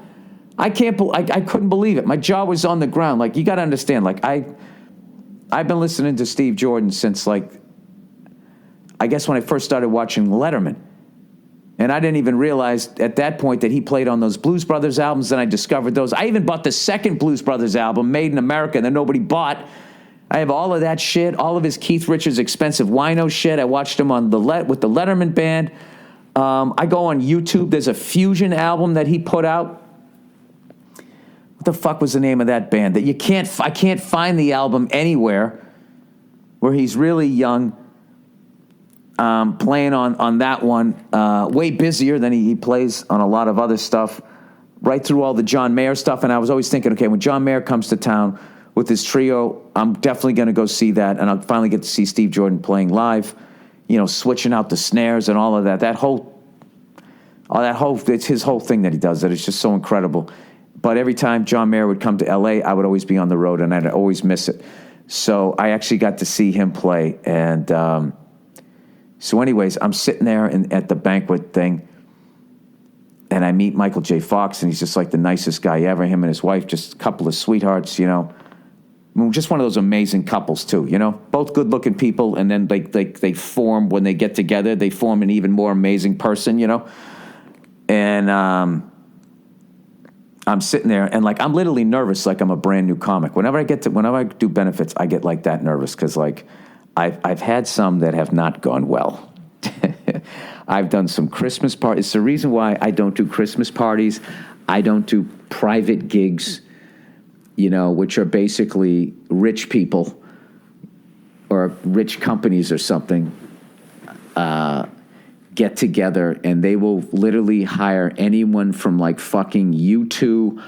I couldn't believe it. My jaw was on the ground. Like, you got to understand, like, I've been listening to Steve Jordan since, like, I guess when I first started watching Letterman. And I didn't even realize at that point that he played on those Blues Brothers albums. Then I discovered those. I even bought the second Blues Brothers album, Made in America, that nobody bought. I have all of that shit, all of his Keith Richards expensive wino shit. I watched him on with the Letterman band. I go on YouTube. There's a fusion album that he put out. What the fuck was the name of that band? That I can't find the album anywhere. Where he's really young, playing on that one. Way busier than he plays on a lot of other stuff. Right through all the John Mayer stuff, and I was always thinking, okay, when John Mayer comes to town with his trio, I'm definitely going to go see that, and I'll finally get to see Steve Jordan playing live. You know, switching out the snares and all of that. It's his whole thing that he does. That is just so incredible. But every time John Mayer would come to L.A., I would always be on the road, and I'd always miss it. So I actually got to see him play. And so anyways, I'm sitting there at the banquet thing, and I meet Michael J. Fox, and he's just like the nicest guy ever. Him and his wife, just a couple of sweethearts, you know. I mean, just one of those amazing couples, too, you know. Both good-looking people, and then they form, when they get together, they form an even more amazing person, you know. And I'm sitting there, and like I'm literally nervous, like I'm a brand new comic. Whenever I do benefits, I get like that nervous because like I've had some that have not gone well. I've done some Christmas parties. It's the reason why I don't do Christmas parties. I don't do private gigs, you know, which are basically rich people or rich companies or something. Get together and they will literally hire anyone from like fucking U2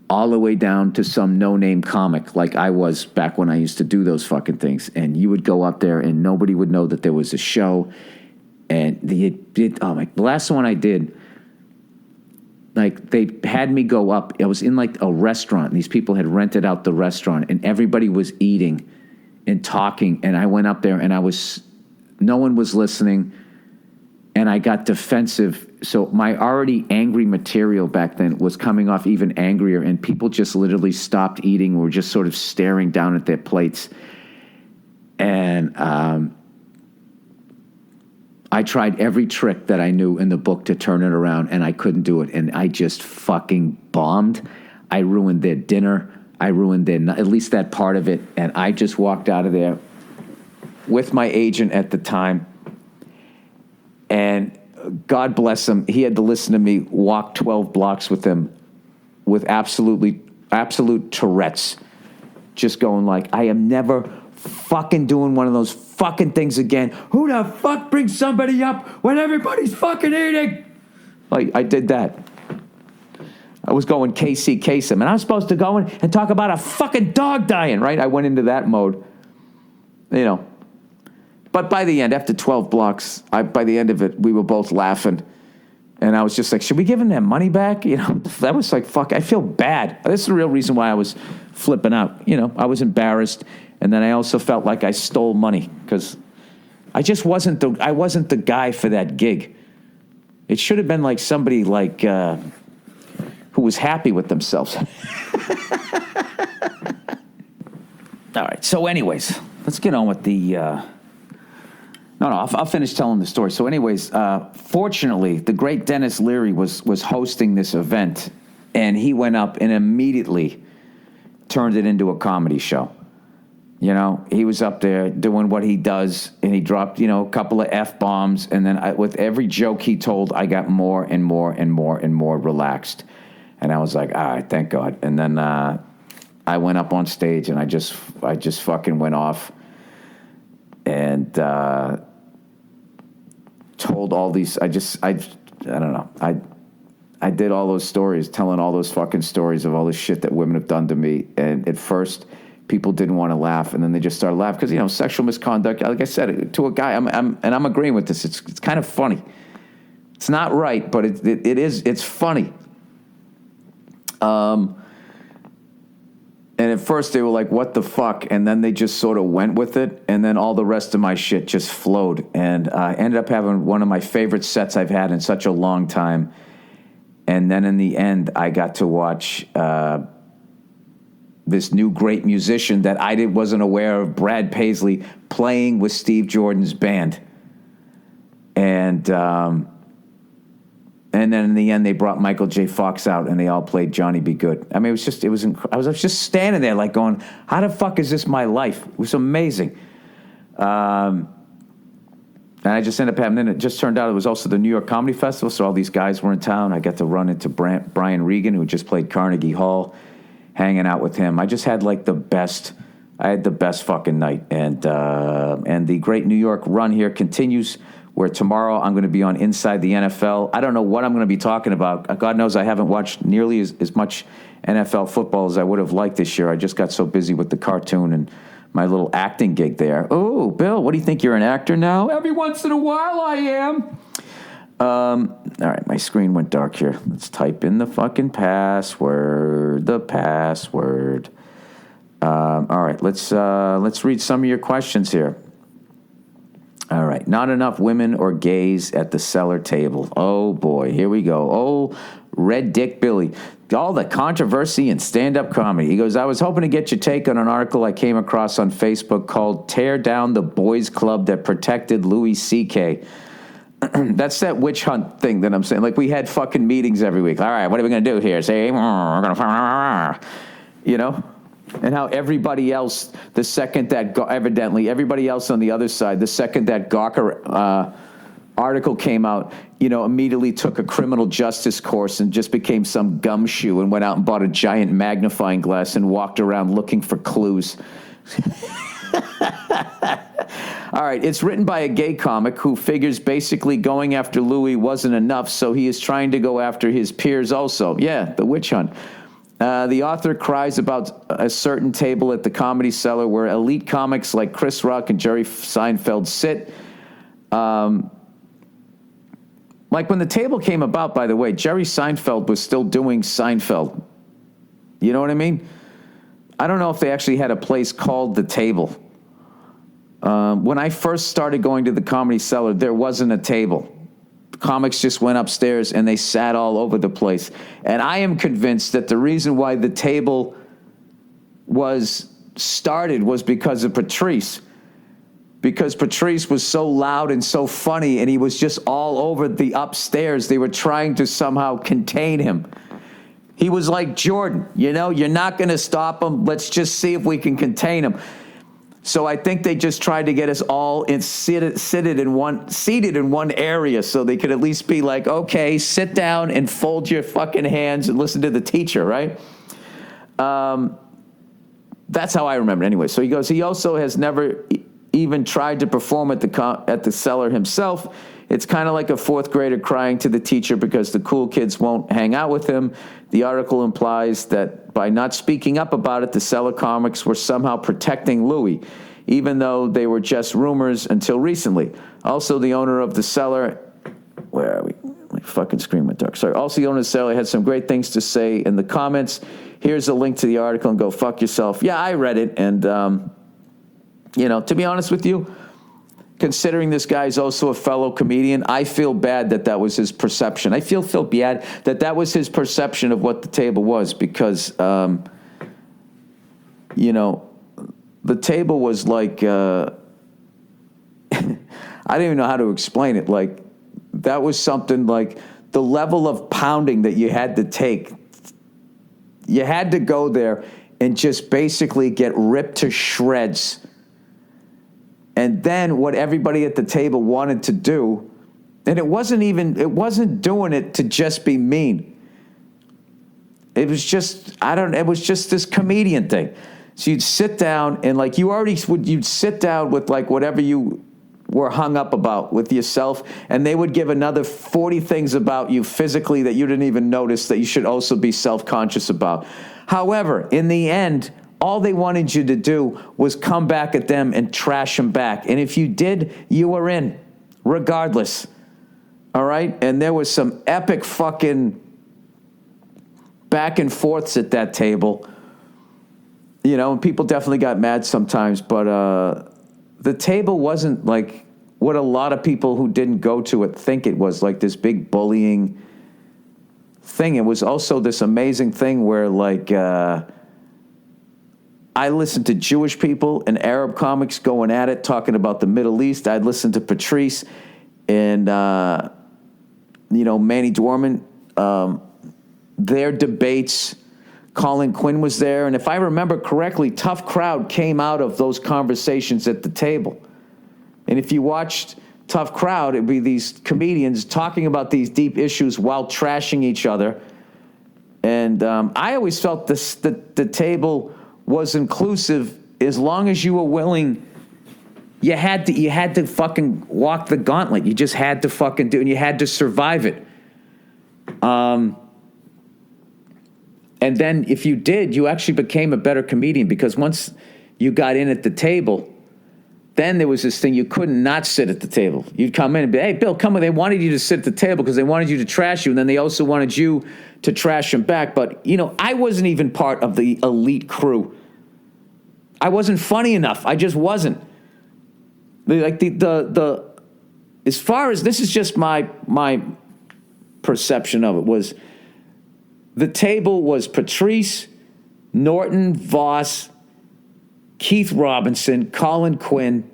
all the way down to some no-name comic like I was back when I used to do those fucking things. And you would go up there and nobody would know that there was a show. And the last one I did, like they had me go up. I was in like a restaurant. And these people had rented out the restaurant and everybody was eating and talking. And I went up there and no one was listening. And I got defensive. So my already angry material back then was coming off even angrier. And people just literally stopped eating, were just sort of staring down at their plates. And I tried every trick that I knew in the book to turn it around, and I couldn't do it. And I just fucking bombed. I ruined their dinner. I ruined at least that part of it. And I just walked out of there with my agent at the time. And God bless him, he had to listen to me walk 12 blocks with him with absolute Tourette's. Just going like, I am never fucking doing one of those fucking things again. Who the fuck brings somebody up when everybody's fucking eating? Like, I did that. I was going KC Kasem, and I was supposed to go in and talk about a fucking dog dying, right? I went into that mode, you know. But by the end, after 12 blocks, by the end of it, we were both laughing. And I was just like, should we give them their money back? You know, that was like, fuck, I feel bad. This is the real reason why I was flipping out. You know, I was embarrassed. And then I also felt like I stole money because I just wasn't the guy for that gig. It should have been like somebody like who was happy with themselves. All right. So anyways, let's get on with the... No, I'll finish telling the story. So anyways, fortunately, the great Dennis Leary was hosting this event, and he went up and immediately turned it into a comedy show. You know, he was up there doing what he does, and he dropped, you know, a couple of F-bombs, and then with every joke he told, I got more and more and more and more relaxed. And I was like, all right, thank God. And then I went up on stage, and I just fucking went off. And told all these, I don't know. I did all those stories, telling all those fucking stories of all the shit that women have done to me. And at first, people didn't want to laugh, and then they just started laughing because, you know, sexual misconduct. Like I said, to a guy, I'm agreeing with this. It's kind of funny. It's not right, but it is. It's funny. And at first they were like, what the fuck? And then they just sort of went with it. And then all the rest of my shit just flowed. And I ended up having one of my favorite sets I've had in such a long time. And then in the end, I got to watch this new great musician that I wasn't aware of, Brad Paisley, playing with Steve Jordan's band. And then in the end, they brought Michael J. Fox out, and they all played Johnny Be Good. I mean, I was just standing there like going, how the fuck is this my life? It was amazing. And I just ended up having, then it just turned out it was also the New York Comedy Festival, so all these guys were in town. I got to run into Brian Regan, who just played Carnegie Hall, hanging out with him. I just had like I had the best fucking night. And the great New York run here continues, where tomorrow I'm going to be on Inside the NFL. I don't know what I'm going to be talking about. God knows I haven't watched nearly as much NFL football as I would have liked this year. I just got so busy with the cartoon and my little acting gig there. Oh, Bill, what do you think? You're an actor now? Every once in a while I am. All right, my screen went dark here. Let's type in the fucking password. All right, let's read some of your questions here. All right, not enough women or gays at the Cellar Table. Oh, boy, here we go. Oh, Red Dick Billy. All the controversy in stand-up comedy. He goes, I was hoping to get your take on an article I came across on Facebook called Tear Down the Boys Club That Protected Louis C.K. That's that witch hunt thing that I'm saying. Like, we had fucking meetings every week. All right, what are we going to do here? Say, we're going to... You know? And how everybody else, the second that, evidently, everybody else on the other side, the second that Gawker article came out, you know, immediately took a criminal justice course and just became some gumshoe and went out and bought a giant magnifying glass and walked around looking for clues. All right, it's written by a gay comic who figures basically going after Louis wasn't enough, so he is trying to go after his peers also. Yeah, the witch hunt. The author cries about a certain table at the Comedy Cellar where elite comics like Chris Rock and Jerry Seinfeld sit. Like when the table came about, by the way, Jerry Seinfeld was still doing Seinfeld. You know what I mean? I don't know if they actually had a place called the Table. When I first started going to the Comedy Cellar, there wasn't a table. Comics just went upstairs and they sat all over the place. And I am convinced that the reason why the table was started was because of Patrice. Because Patrice was so loud and so funny and he was just all over the upstairs. They were trying to somehow contain him. He was like Jordan, you know, you're not going to stop him. Let's just see if we can contain him. So I think they just tried to get us all seated in one area so they could at least be like, okay, sit down and fold your fucking hands and listen to the teacher, right? That's how I remember it anyway. So he goes, he also has never even tried to perform at the Cellar himself. It's kind of like a fourth grader crying to the teacher because the cool kids won't hang out with him. The article implies that by not speaking up about it, the Cellar comics were somehow protecting Louis, even though they were just rumors until recently. Also, the owner of the Cellar, where are we? My fucking screen went dark. Sorry. Also, the owner of the Cellar had some great things to say in the comments. Here's a link to the article and go fuck yourself. Yeah, I read it. And, you know, to be honest with you, considering this guy's also a fellow comedian, I feel bad that was his perception. I feel bad that was his perception of what the table was because, you know, the table was like, I don't even know how to explain it. Like, that was something like the level of pounding that you had to take. You had to go there and just basically get ripped to shreds. And then what everybody at the table wanted to do, and it wasn't doing it to just be mean. It was just, it was just this comedian thing. So you'd sit down and like you'd sit down with like whatever you were hung up about with yourself, and they would give another 40 things about you physically that you didn't even notice that you should also be self-conscious about. However, in the end, all they wanted you to do was come back at them and trash them back. And if you did, you were in, regardless. All right? And there was some epic fucking back and forths at that table. You know, and people definitely got mad sometimes, but the table wasn't like what a lot of people who didn't go to it think it was, like this big bullying thing. It was also this amazing thing where, like, I listened to Jewish people and Arab comics going at it, talking about the Middle East. I'd listen to Patrice and, Manny Dwarman, their debates. Colin Quinn was there. And if I remember correctly, Tough Crowd came out of those conversations at the table. And if you watched Tough Crowd, it'd be these comedians talking about these deep issues while trashing each other. And I always felt the table was inclusive as long as you were willing. You had to fucking walk the gauntlet. You just had to fucking do it, and you had to survive it. And then if you did, you actually became a better comedian, because once you got in at the table, then there was this thing, you couldn't not sit at the table. You'd come in and be, hey, Bill, come on. They wanted you to sit at the table because they wanted you to trash you, and then they also wanted you to trash them back. But, I wasn't even part of the elite crew. I wasn't funny enough. I just wasn't. Like as far as, this is just my perception of it, was the table was Patrice, Norton, Voss, Keith Robinson, Colin Quinn,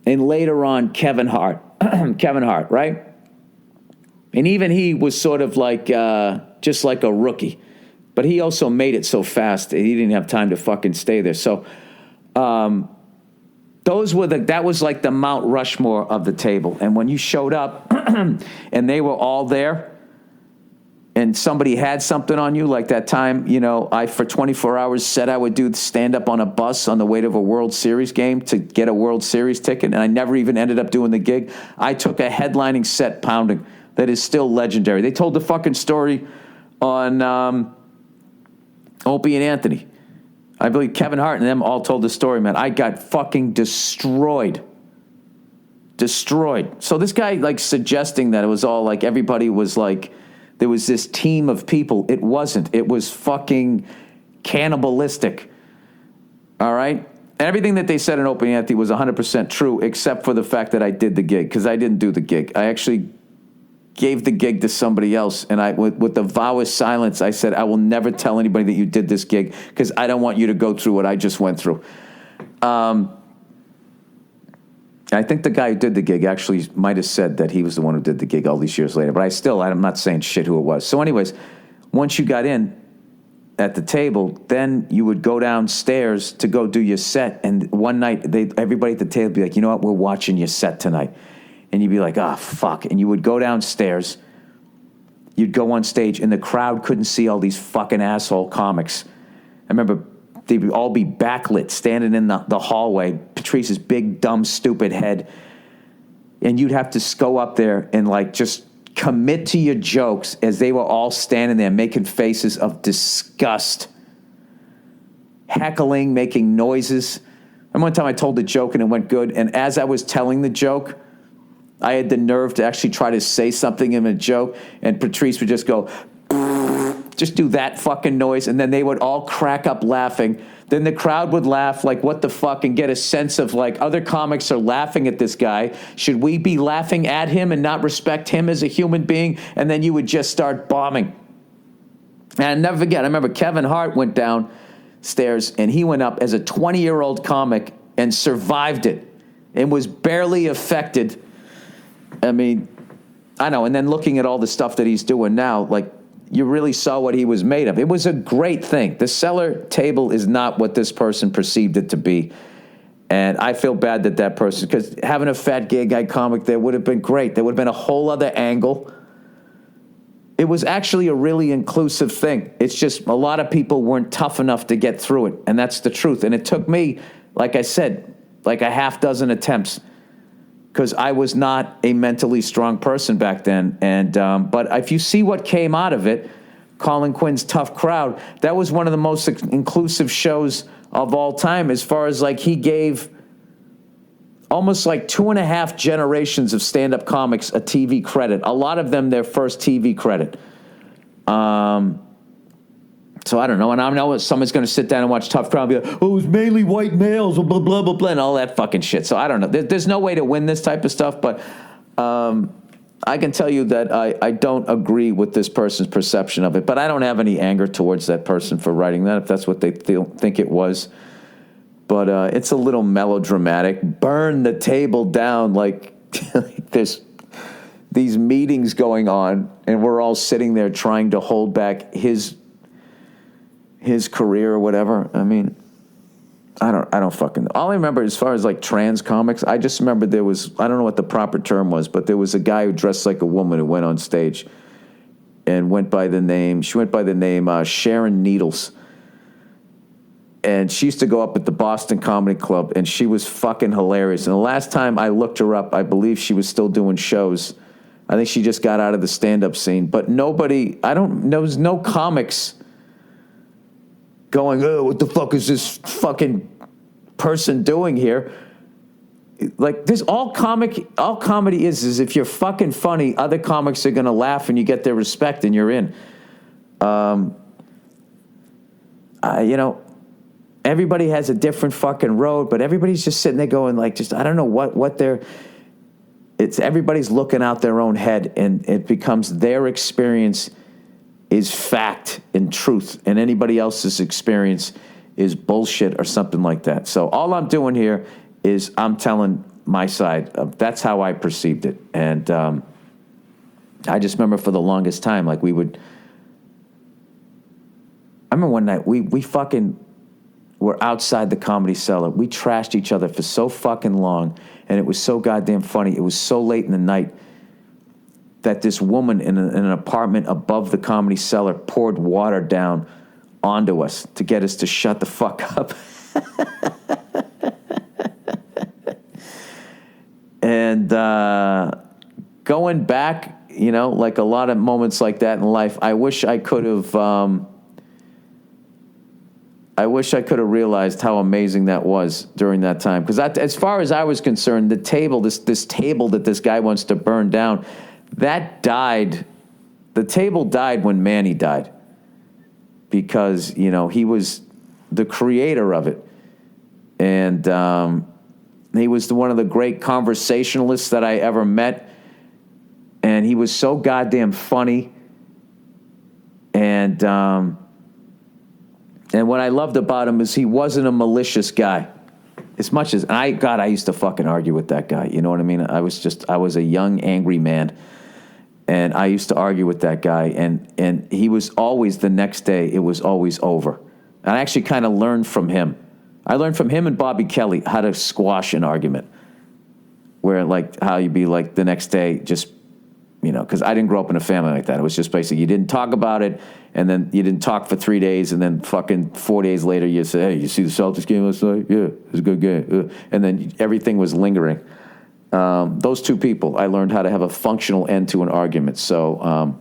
and later on Kevin Hart. Kevin Hart, right? And even he was sort of like just like a rookie. But he also made it so fast that he didn't have time to fucking stay there. So that was like the Mount Rushmore of the table. And when you showed up and they were all there, and somebody had something on you, like that time, I, for 24 hours, said I would do stand-up on a bus on the way to a World Series game to get a World Series ticket, and I never even ended up doing the gig. I took a headlining set pounding that is still legendary. They told the fucking story on Opie and Anthony. I believe Kevin Hart and them all told the story, man. I got fucking destroyed. So this guy, like, suggesting that it was all, like, everybody was, like, there was this team of people. It wasn't. It was fucking cannibalistic. All right? And everything that they said in Opie and Anthony was 100% true, except for the fact that I did the gig, because I didn't do the gig. I actually gave the gig to somebody else, and with the vow of silence, I said, I will never tell anybody that you did this gig, because I don't want you to go through what I just went through. I think the guy who did the gig actually might have said that he was the one who did the gig all these years later, but I'm not saying shit who it was. So anyways, once you got in at the table, then you would go downstairs to go do your set, and one night, everybody at the table would be like, you know what, we're watching your set tonight. And you'd be like, oh, fuck. And you would go downstairs, you'd go on stage, and the crowd couldn't see all these fucking asshole comics. I remember they'd all be backlit, standing in the hallway, Patrice's big, dumb, stupid head. And you'd have to go up there and, like, just commit to your jokes as they were all standing there making faces of disgust, heckling, making noises. And one time I told the joke and it went good, and as I was telling the joke, I had the nerve to actually try to say something in a joke, and Patrice would just go, just do that fucking noise, and then they would all crack up laughing. Then the crowd would laugh like, what the fuck, and get a sense of, like, other comics are laughing at this guy. Should we be laughing at him and not respect him as a human being? And then you would just start bombing. And I'll never forget, I remember Kevin Hart went downstairs, and he went up as a 20-year-old comic and survived it and was barely affected. I mean, I know. And then looking at all the stuff that he's doing now, like, you really saw what he was made of. It was a great thing. The Cellar Table is not what this person perceived it to be. And I feel bad that person, because having a fat gay guy comic there would have been great. There would have been a whole other angle. It was actually a really inclusive thing. It's just a lot of people weren't tough enough to get through it. And that's the truth. And it took me, like I said, like a half dozen attempts, because I was not a mentally strong person back then. And but if you see what came out of it, Colin Quinn's Tough Crowd, that was one of the most inclusive shows of all time, as far as, like, he gave almost like 2.5 generations of stand-up comics a TV credit. A lot of them their first TV credit. So I don't know, and I know someone's going to sit down and watch Tough Crowd and be like, oh, it was mainly white males, blah, blah, blah, blah, and all that fucking shit. So I don't know. There's no way to win this type of stuff, but I can tell you that I don't agree with this person's perception of it, but I don't have any anger towards that person for writing that, if that's what they think it was. But it's a little melodramatic. Burn the table down, like there's these meetings going on, and we're all sitting there trying to hold back his career or whatever. I mean, I don't fucking know. All I remember as far as like trans comics, I just remember there was, I don't know what the proper term was, but there was a guy who dressed like a woman who went on stage and went by the name Sharon Needles. And she used to go up at the Boston Comedy Club, and she was fucking hilarious. And the last time I looked her up, I believe she was still doing shows. I think she just got out of the stand-up scene. But there was no comics going, oh, what the fuck is this fucking person doing here? Like, this all comedy is if you're fucking funny, other comics are going to laugh and you get their respect and you're in. Everybody has a different fucking road, but everybody's just sitting there going like, I don't know what everybody's looking out their own head, and it becomes their experience is fact and truth, and anybody else's experience is bullshit or something like that. So all I'm doing here is I'm telling my side. That's how I perceived it. And I just remember for the longest time, like I remember one night we fucking were outside the Comedy Cellar. We trashed each other for so fucking long, and it was so goddamn funny. It was so late in the night that this woman in an apartment above the Comedy Cellar poured water down onto us to get us to shut the fuck up. And going back, like a lot of moments like that in life, I wish I could have realized how amazing that was during that time. Because as far as I was concerned, the table, this table that this guy wants to burn down, that died. The table died when Manny died, because he was the creator of it, and he was one of the great conversationalists that I ever met, and he was so goddamn funny, and what I loved about him is he wasn't a malicious guy. As much as I used to fucking argue with that guy. You know what I mean? I was a young, angry man. And I used to argue with that guy, and he was always, the next day, it was always over. And I actually kind of learned from him. I learned from him and Bobby Kelly how to squash an argument. Where, like, how you'd be like the next day, just, because I didn't grow up in a family like that. It was just basically you didn't talk about it, and then you didn't talk for 3 days, and then fucking 4 days later you say, hey, you see the Celtics game last night? Yeah, it was a good game. And then everything was lingering. Those two people, I learned how to have a functional end to an argument. So,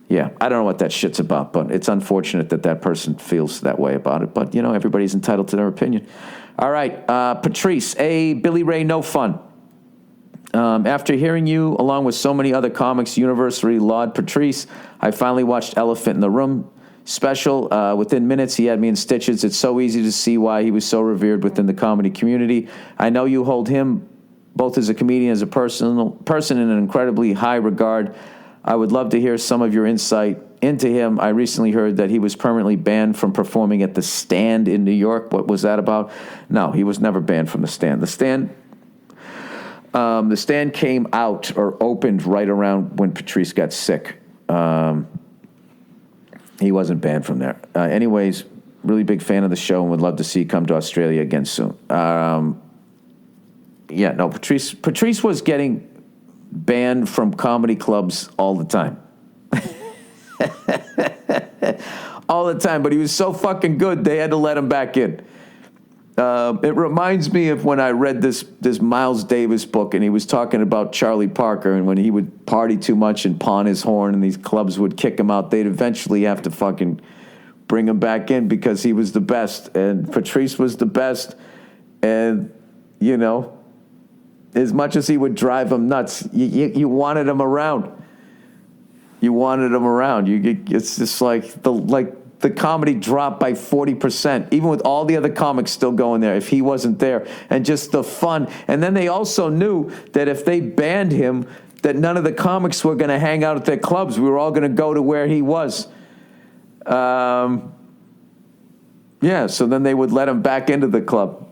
yeah, I don't know what that shit's about, but it's unfortunate that person feels that way about it. But, everybody's entitled to their opinion. All right, Patrice, Billy Ray, no fun. After hearing you, along with so many other comics, universally laud Patrice, I finally watched Elephant in the Room special. Within minutes, he had me in stitches. It's so easy to see why he was so revered within the comedy community. I know you hold him both as a comedian, as a person in an incredibly high regard. I would love to hear some of your insight into him. I recently heard that he was permanently banned from performing at the Stand in New York. What was that about? No, he was never banned from the Stand. The Stand came out or opened right around when Patrice got sick. He wasn't banned from there. Anyways, really big fan of the show and would love to see you come to Australia again soon. Patrice was getting banned from comedy clubs all the time. All the time, but he was so fucking good, they had to let him back in. It reminds me of when I read this Miles Davis book, and he was talking about Charlie Parker, and when he would party too much and pawn his horn and these clubs would kick him out, they'd eventually have to fucking bring him back in because he was the best, and Patrice was the best, and, as much as he would drive him nuts, you wanted him around. You wanted him around. It's just like the comedy dropped by 40%, even with all the other comics still going there, if he wasn't there, and just the fun. And then they also knew that if they banned him, that none of the comics were going to hang out at their clubs. We were all going to go to where he was. So then they would let him back into the club.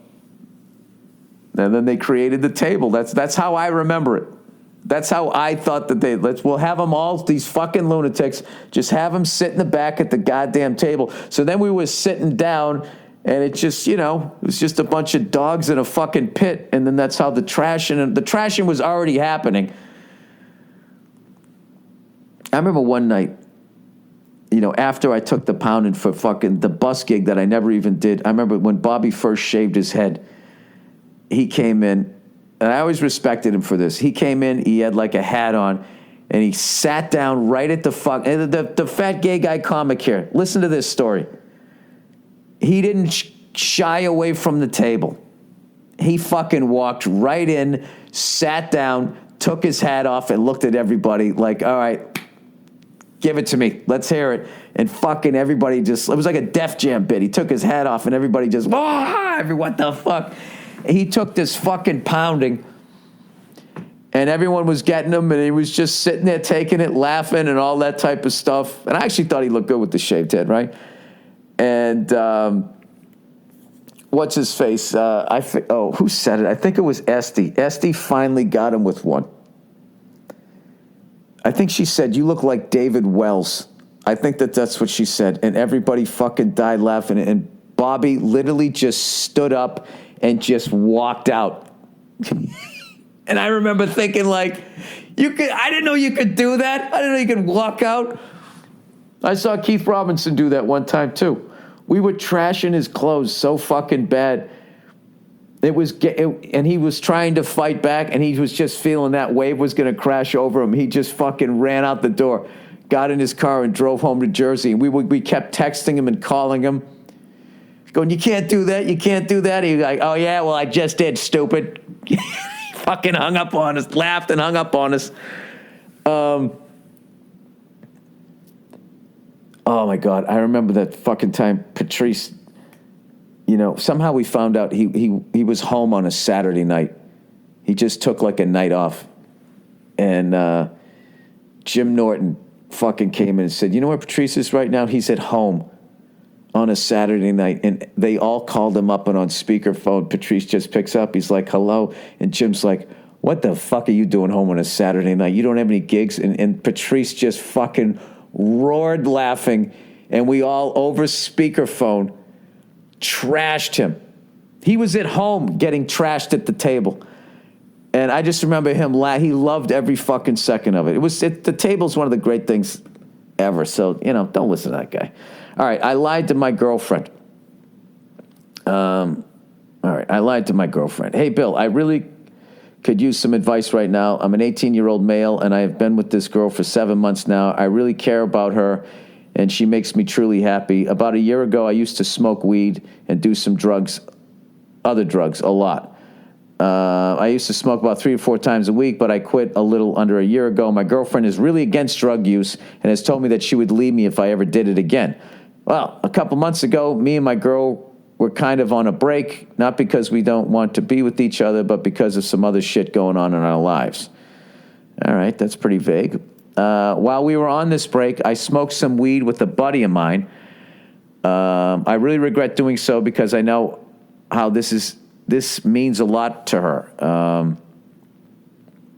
And then they created the table. That's how I remember it. That's how I thought that we'll have them all, these fucking lunatics, just have them sit in the back at the goddamn table. So then we were sitting down, and it just, it was just a bunch of dogs in a fucking pit. And then that's how the trashing was already happening. I remember one night, after I took the pounding for fucking the bus gig that I never even did. I remember when Bobby first shaved his head, he came in. And I always respected him for this. He came in, he had like a hat on, and he sat down right at the fat gay guy comic here. Listen to this story. He didn't shy away from the table. He fucking walked right in, sat down, took his hat off, and looked at everybody like, all right, give it to me. Let's hear it. And fucking everybody it was like a Def Jam bit. He took his hat off, and everybody just, what the fuck? He took this fucking pounding, and everyone was getting him, and he was just sitting there taking it, laughing, and all that type of stuff. And I actually thought he looked good with the shaved head, right? And what's his face? Who said it? I think it was Esty. Esty finally got him with one. I think she said, "You look like David Wells." I think that's what she said, and everybody fucking died laughing. And Bobby literally just stood up and just walked out. And I remember thinking, like, I didn't know you could do that. I didn't know you could walk out. I saw Keith Robinson do that one time, too. We were trashing his clothes so fucking bad. And he was trying to fight back, and he was just feeling that wave was going to crash over him. He just fucking ran out the door, got in his car, and drove home to Jersey. And we kept texting him and calling him, going, you can't do that, you can't do that. He's like, oh, yeah, well, I just did, stupid. He fucking hung up on us, laughed and hung up on us. Oh, my God. I remember that fucking time Patrice, somehow we found out he was home on a Saturday night. He just took like a night off. And Jim Norton fucking came in and said, you know where Patrice is right now? He's at home on a Saturday night, and they all called him up, and on speakerphone, Patrice just picks up. He's like, hello. And Jim's like, what the fuck are you doing home on a Saturday night? You don't have any gigs? And Patrice just fucking roared laughing, and we all over speakerphone trashed him. He was at home getting trashed at the table. And I just remember him he loved every fucking second of it. The table's one of the great things ever. So, don't listen to that guy. All right, I lied to my girlfriend. I lied to my girlfriend. Hey, Bill, I really could use some advice right now. I'm an 18-year-old male, and I have been with this girl for 7 months now. I really care about her, and she makes me truly happy. About a year ago, I used to smoke weed and do some other drugs, a lot. I used to smoke about 3 or 4 times a week, but I quit a little under a year ago. My girlfriend is really against drug use and has told me that she would leave me if I ever did it again. Well, a couple months ago, me and my girl were kind of on a break, not because we don't want to be with each other, but because of some other shit going on in our lives. All right, that's pretty vague. While we were on this break, I smoked some weed with a buddy of mine. I really regret doing so because I know how this means a lot to her.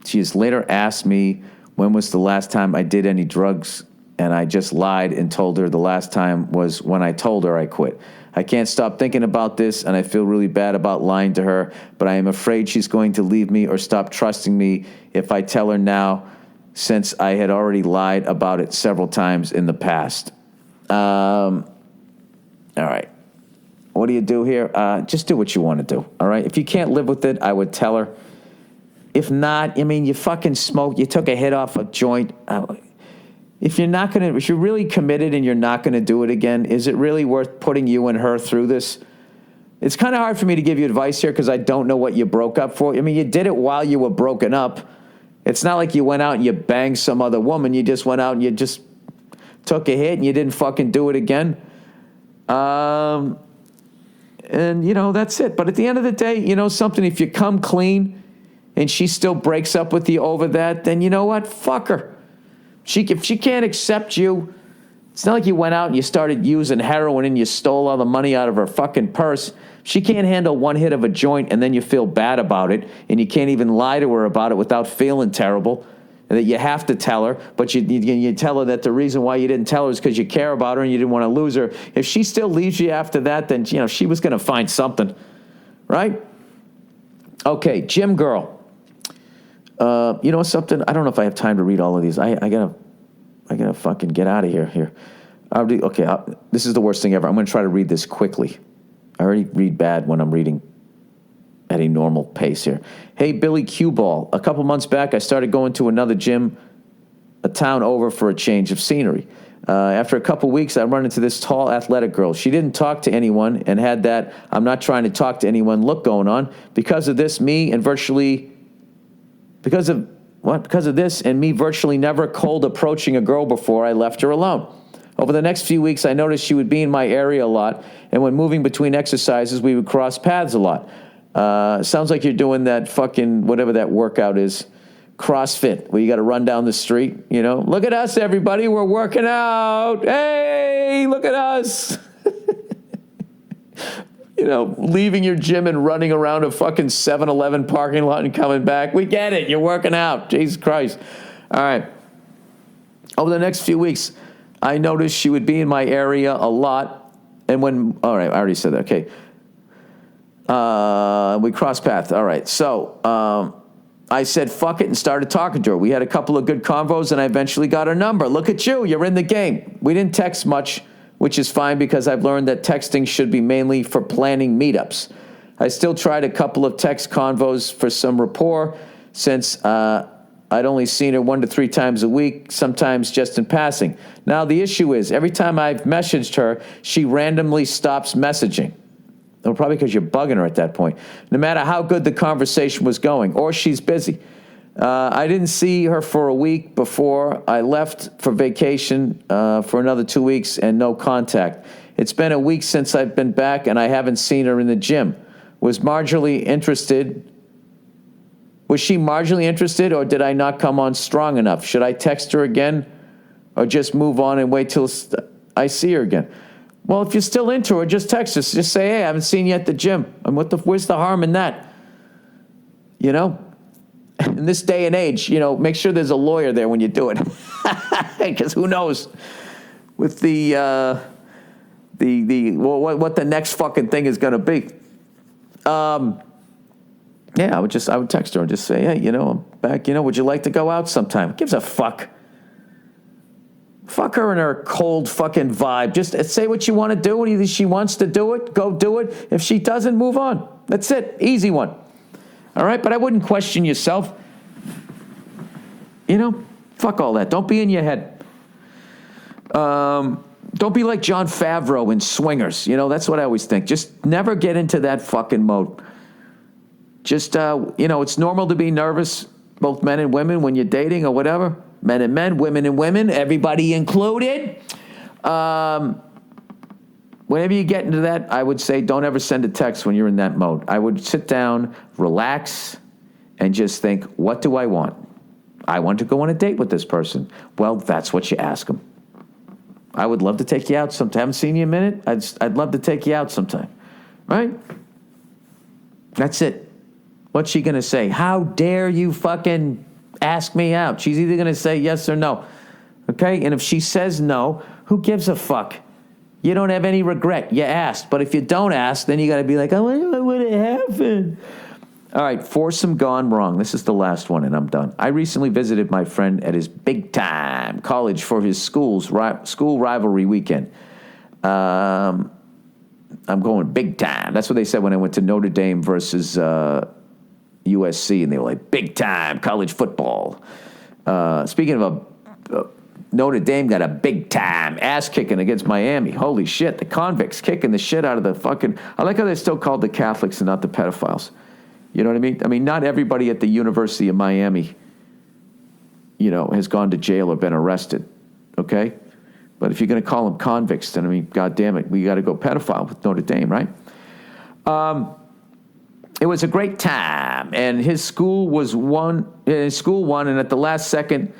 She has later asked me when was the last time I did any drugs, and I just lied and told her the last time was when I told her I quit. I can't stop thinking about this, and I feel really bad about lying to her, but I am afraid she's going to leave me or stop trusting me if I tell her now, since I had already lied about it several times in the past. All right. What do you do here? Just do what you want to do, all right? If you can't live with it, I would tell her. If not, you fucking smoked, you took a hit off a joint. If you're really committed and you're not going to do it again, is it really worth putting you and her through this? It's kind of hard for me to give you advice here because I don't know what you broke up for. You did it while you were broken up. It's not like you went out and you banged some other woman. You just went out and you just took a hit and you didn't fucking do it again. And, that's it. But at the end of the day, something, if you come clean and she still breaks up with you over that, then you know what? Fuck her. If she can't accept you, it's not like you went out and you started using heroin and you stole all the money out of her fucking purse. She can't handle one hit of a joint and then you feel bad about it and you can't even lie to her about it without feeling terrible. And that you have to tell her, but you tell her that the reason why you didn't tell her is because you care about her and you didn't want to lose her. If she still leaves you after that, then, she was going to find something, right? Okay, gym girl. Something? I don't know if I have time to read all of these. I gotta fucking get out of here. This is the worst thing ever. I'm going to try to read this quickly. I already read bad when I'm reading at a normal pace here. Hey, Billy Cue Ball. A couple months back, I started going to another gym a town over for a change of scenery. After a couple weeks, I run into this tall, athletic girl. She didn't talk to anyone and had that I'm not trying to talk to anyone look going on. Because of this, because of this and me virtually never cold approaching a girl before I left her alone. Over the next few weeks, I noticed she would be in my area a lot, and when moving between exercises, we would cross paths a lot. Sounds like you're doing that fucking, whatever that workout is, CrossFit, where you got to run down the street, Look at us, everybody, we're working out. Hey, look at us. Leaving your gym and running around a fucking 7-Eleven parking lot and coming back. We get it. You're working out. Jesus Christ. All right. Over the next few weeks, I noticed she would be in my area a lot. And all right, I already said that. Okay. We crossed paths. All right. So, I said, fuck it, and started talking to her. We had a couple of good convos, and I eventually got her number. Look at you. You're in the game. We didn't text much, which is fine because I've learned that texting should be mainly for planning meetups. I still tried a couple of text convos for some rapport since I'd only seen her 1 to 3 times a week, sometimes just in passing. Now, the issue is every time I've messaged her, she randomly stops messaging. Well, probably because you're bugging her at that point. No matter how good the conversation was going, or she's busy. I didn't see her for a week before I left for vacation for another 2 weeks and no contact. It's been a week since I've been back and I haven't seen her in the gym. Was she marginally interested or did I not come on strong enough? Should I text her again or just move on and wait till I see her again? Well, if you're still into her, just text us. Just say, hey, I haven't seen you at the gym. And where's the harm in that? In this day and age, make sure there's a lawyer there when you do it. Because who knows with what the next fucking thing is going to be. I would text her and just say, hey, I'm back, would you like to go out sometime? Who gives a fuck? Fuck her and her cold fucking vibe. Just say what you want to do. And either she wants to do it, go do it. If she doesn't, move on. That's it. Easy one. All right? But I wouldn't question yourself. Fuck all that. Don't be in your head. Don't be like Jon Favreau in Swingers. That's what I always think. Just never get into that fucking mode. Just, it's normal to be nervous, both men and women, when you're dating or whatever. Men and men, women and women, everybody included. Whenever you get into that, I would say don't ever send a text when you're in that mode. I would sit down, relax, and just think, what do I want? I want to go on a date with this person. Well, that's what you ask them. I would love to take you out sometime. Haven't seen you in a minute. I'd love to take you out sometime. Right? That's it. What's she going to say? How dare you fucking ask me out? She's either going to say yes or no. Okay? And if she says no, who gives a fuck? You don't have any regret. You asked. But if you don't ask, then you got to be like, I wonder what would have happened. All right, foursome gone wrong. This is the last one, and I'm done. I recently visited my friend at his big-time college for his school rivalry weekend. I'm going big time. That's what they said when I went to Notre Dame versus USC, and they were like, big-time college football. Speaking of Notre Dame got a big-time ass-kicking against Miami. Holy shit, the convicts kicking the shit out of the fucking... I like how they're still called the Catholics and not the pedophiles. You know what I mean? I mean, not everybody at the University of Miami has gone to jail or been arrested, okay? But if you're going to call them convicts, then, I mean, God damn it, we got to go pedophile with Notre Dame, right? It was a great time, and his school won, and at the last second,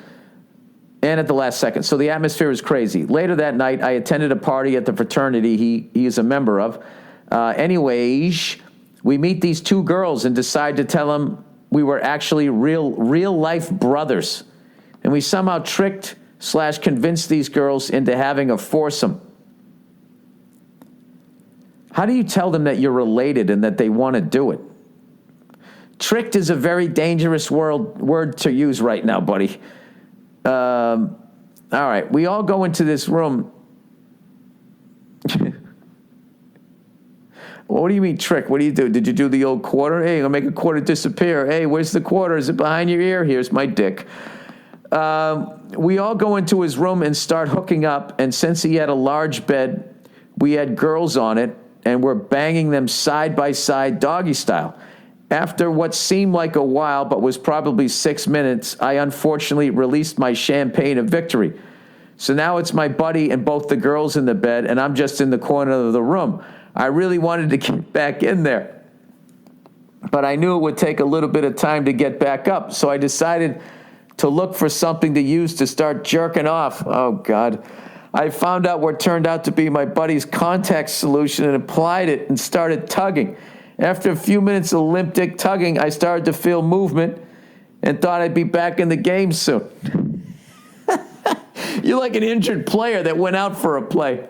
so the atmosphere was crazy. Later that night, I attended a party at the fraternity he is a member of. Anyways, we meet these two girls and decide to tell them we were actually real life brothers. And we somehow tricked/convinced these girls into having a foursome. How do you tell them that you're related and that they want to do it? Tricked is a very dangerous word to use right now, buddy. All right, we all go into this room. What do you mean trick? What do you do? Did you do the old quarter? Hey, I'll make a quarter disappear. Hey, where's the quarter? Is it behind your ear? Here's my dick. We all go into his room and start hooking up, and since he had a large bed, we had girls on it, and we're banging them side by side doggy style. After what seemed like a while, but was probably 6 minutes, I unfortunately released my champagne of victory. So now it's my buddy and both the girls in the bed, and I'm just in the corner of the room. I really wanted to get back in there, but I knew it would take a little bit of time to get back up, so I decided to look for something to use to start jerking off. Oh, God. I found out what turned out to be my buddy's contact solution and applied it and started tugging. After a few minutes of limp dick tugging, I started to feel movement and thought I'd be back in the game soon. You're like an injured player that went out for a play.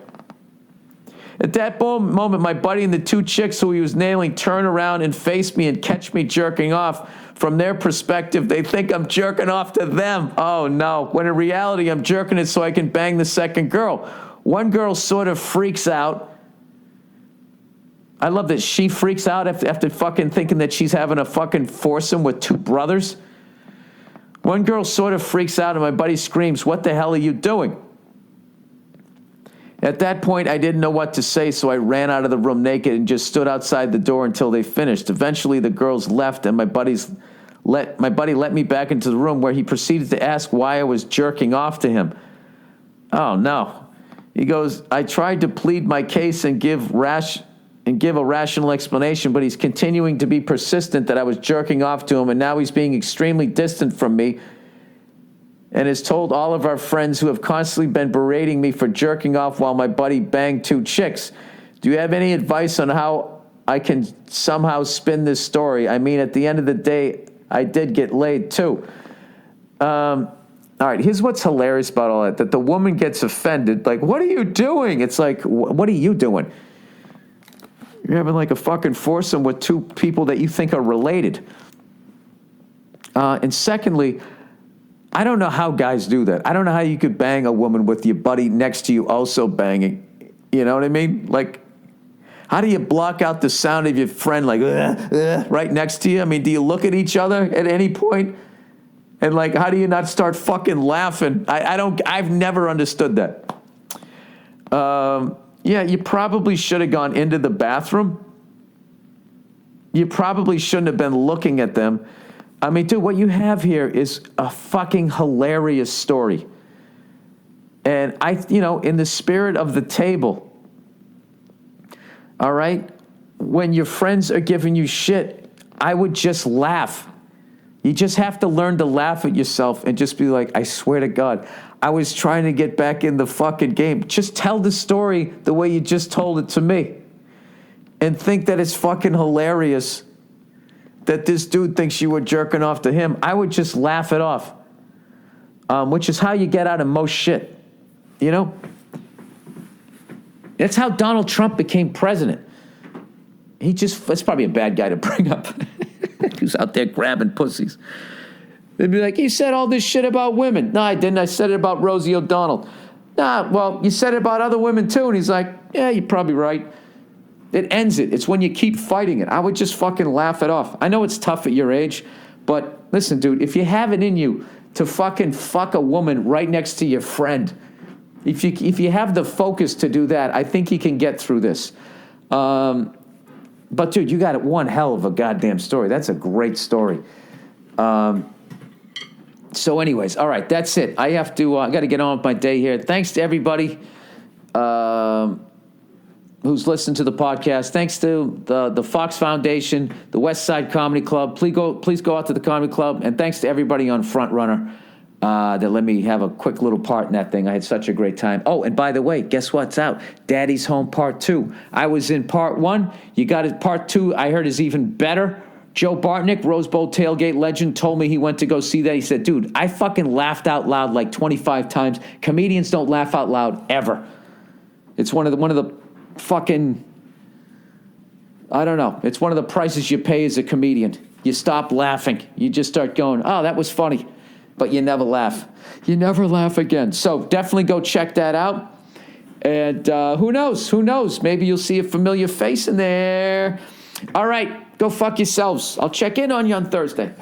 At that moment, my buddy and the two chicks who he was nailing turn around and face me and catch me jerking off. From their perspective, they think I'm jerking off to them. Oh, no. When in reality, I'm jerking it so I can bang the second girl. One girl sort of freaks out. I love that she freaks out after fucking thinking that she's having a fucking foursome with two brothers. One girl sort of freaks out and my buddy screams, "What the hell are you doing?" At that point, I didn't know what to say, so I ran out of the room naked and just stood outside the door until they finished. Eventually, the girls left, and my buddy let me back into the room, where he proceeded to ask why I was jerking off to him. Oh, no. He goes, I tried to plead my case and give a rational explanation, but he's continuing to be persistent that I was jerking off to him, and now he's being extremely distant from me and has told all of our friends who have constantly been berating me for jerking off while my buddy banged two chicks. Do you have any advice on how I can somehow spin this story? I mean, at the end of the day, I did get laid too. All right, here's what's hilarious about all that the woman gets offended. Like, what are you doing? It's like, what are you doing? You're having like a fucking foursome with two people that you think are related. And secondly, I don't know how guys do that. I don't know how you could bang a woman with your buddy next to you also banging. You know what I mean? Like, how do you block out the sound of your friend like right next to you? I mean, do you look at each other at any point? And like, how do you not start fucking laughing? I've never understood that. Yeah, you probably should have gone into the bathroom. You probably shouldn't have been looking at them. I mean, dude, what you have here is a fucking hilarious story. And in the spirit of the table, all right, when your friends are giving you shit, I would just laugh. You just have to learn to laugh at yourself and just be like, I swear to God, I was trying to get back in the fucking game. Just tell the story the way you just told it to me and think that it's fucking hilarious that this dude thinks you were jerking off to him. I would just laugh it off, which is how you get out of most shit, you know? That's how Donald Trump became president. That's probably a bad guy to bring up. Who's out there grabbing pussies. They'd be like, you said all this shit about women. No, I didn't. I said it about Rosie O'Donnell. Nah, well, you said it about other women too. And he's like, yeah, you're probably right. It ends it. It's when you keep fighting it. I would just fucking laugh it off. I know it's tough at your age, but listen, dude, if you have it in you to fucking fuck a woman right next to your friend, if you have the focus to do that, I think you can get through this. But dude, you got one hell of a goddamn story. That's a great story. So anyways, all right, that's it. I have to, I got to get on with my day here. Thanks to everybody who's listened to the podcast. Thanks to the Fox Foundation, the West Side Comedy Club. Please go out to the Comedy Club. And thanks to everybody on Front Runner that let me have a quick little part in that thing. I had such a great time. Oh, and by the way, guess what's out? Daddy's Home Part 2. I was in Part 1. You got it. Part 2, I heard, is even better. Joe Bartnick, Rose Bowl tailgate legend, told me he went to go see that. He said, dude, I fucking laughed out loud like 25 times. Comedians don't laugh out loud ever. It's one of the fucking, I don't know. It's one of the prices you pay as a comedian. You stop laughing. You just start going, oh, that was funny. But you never laugh. You never laugh again. So definitely go check that out. And who knows? Who knows? Maybe you'll see a familiar face in there. All right. Go fuck yourselves. I'll check in on you on Thursday.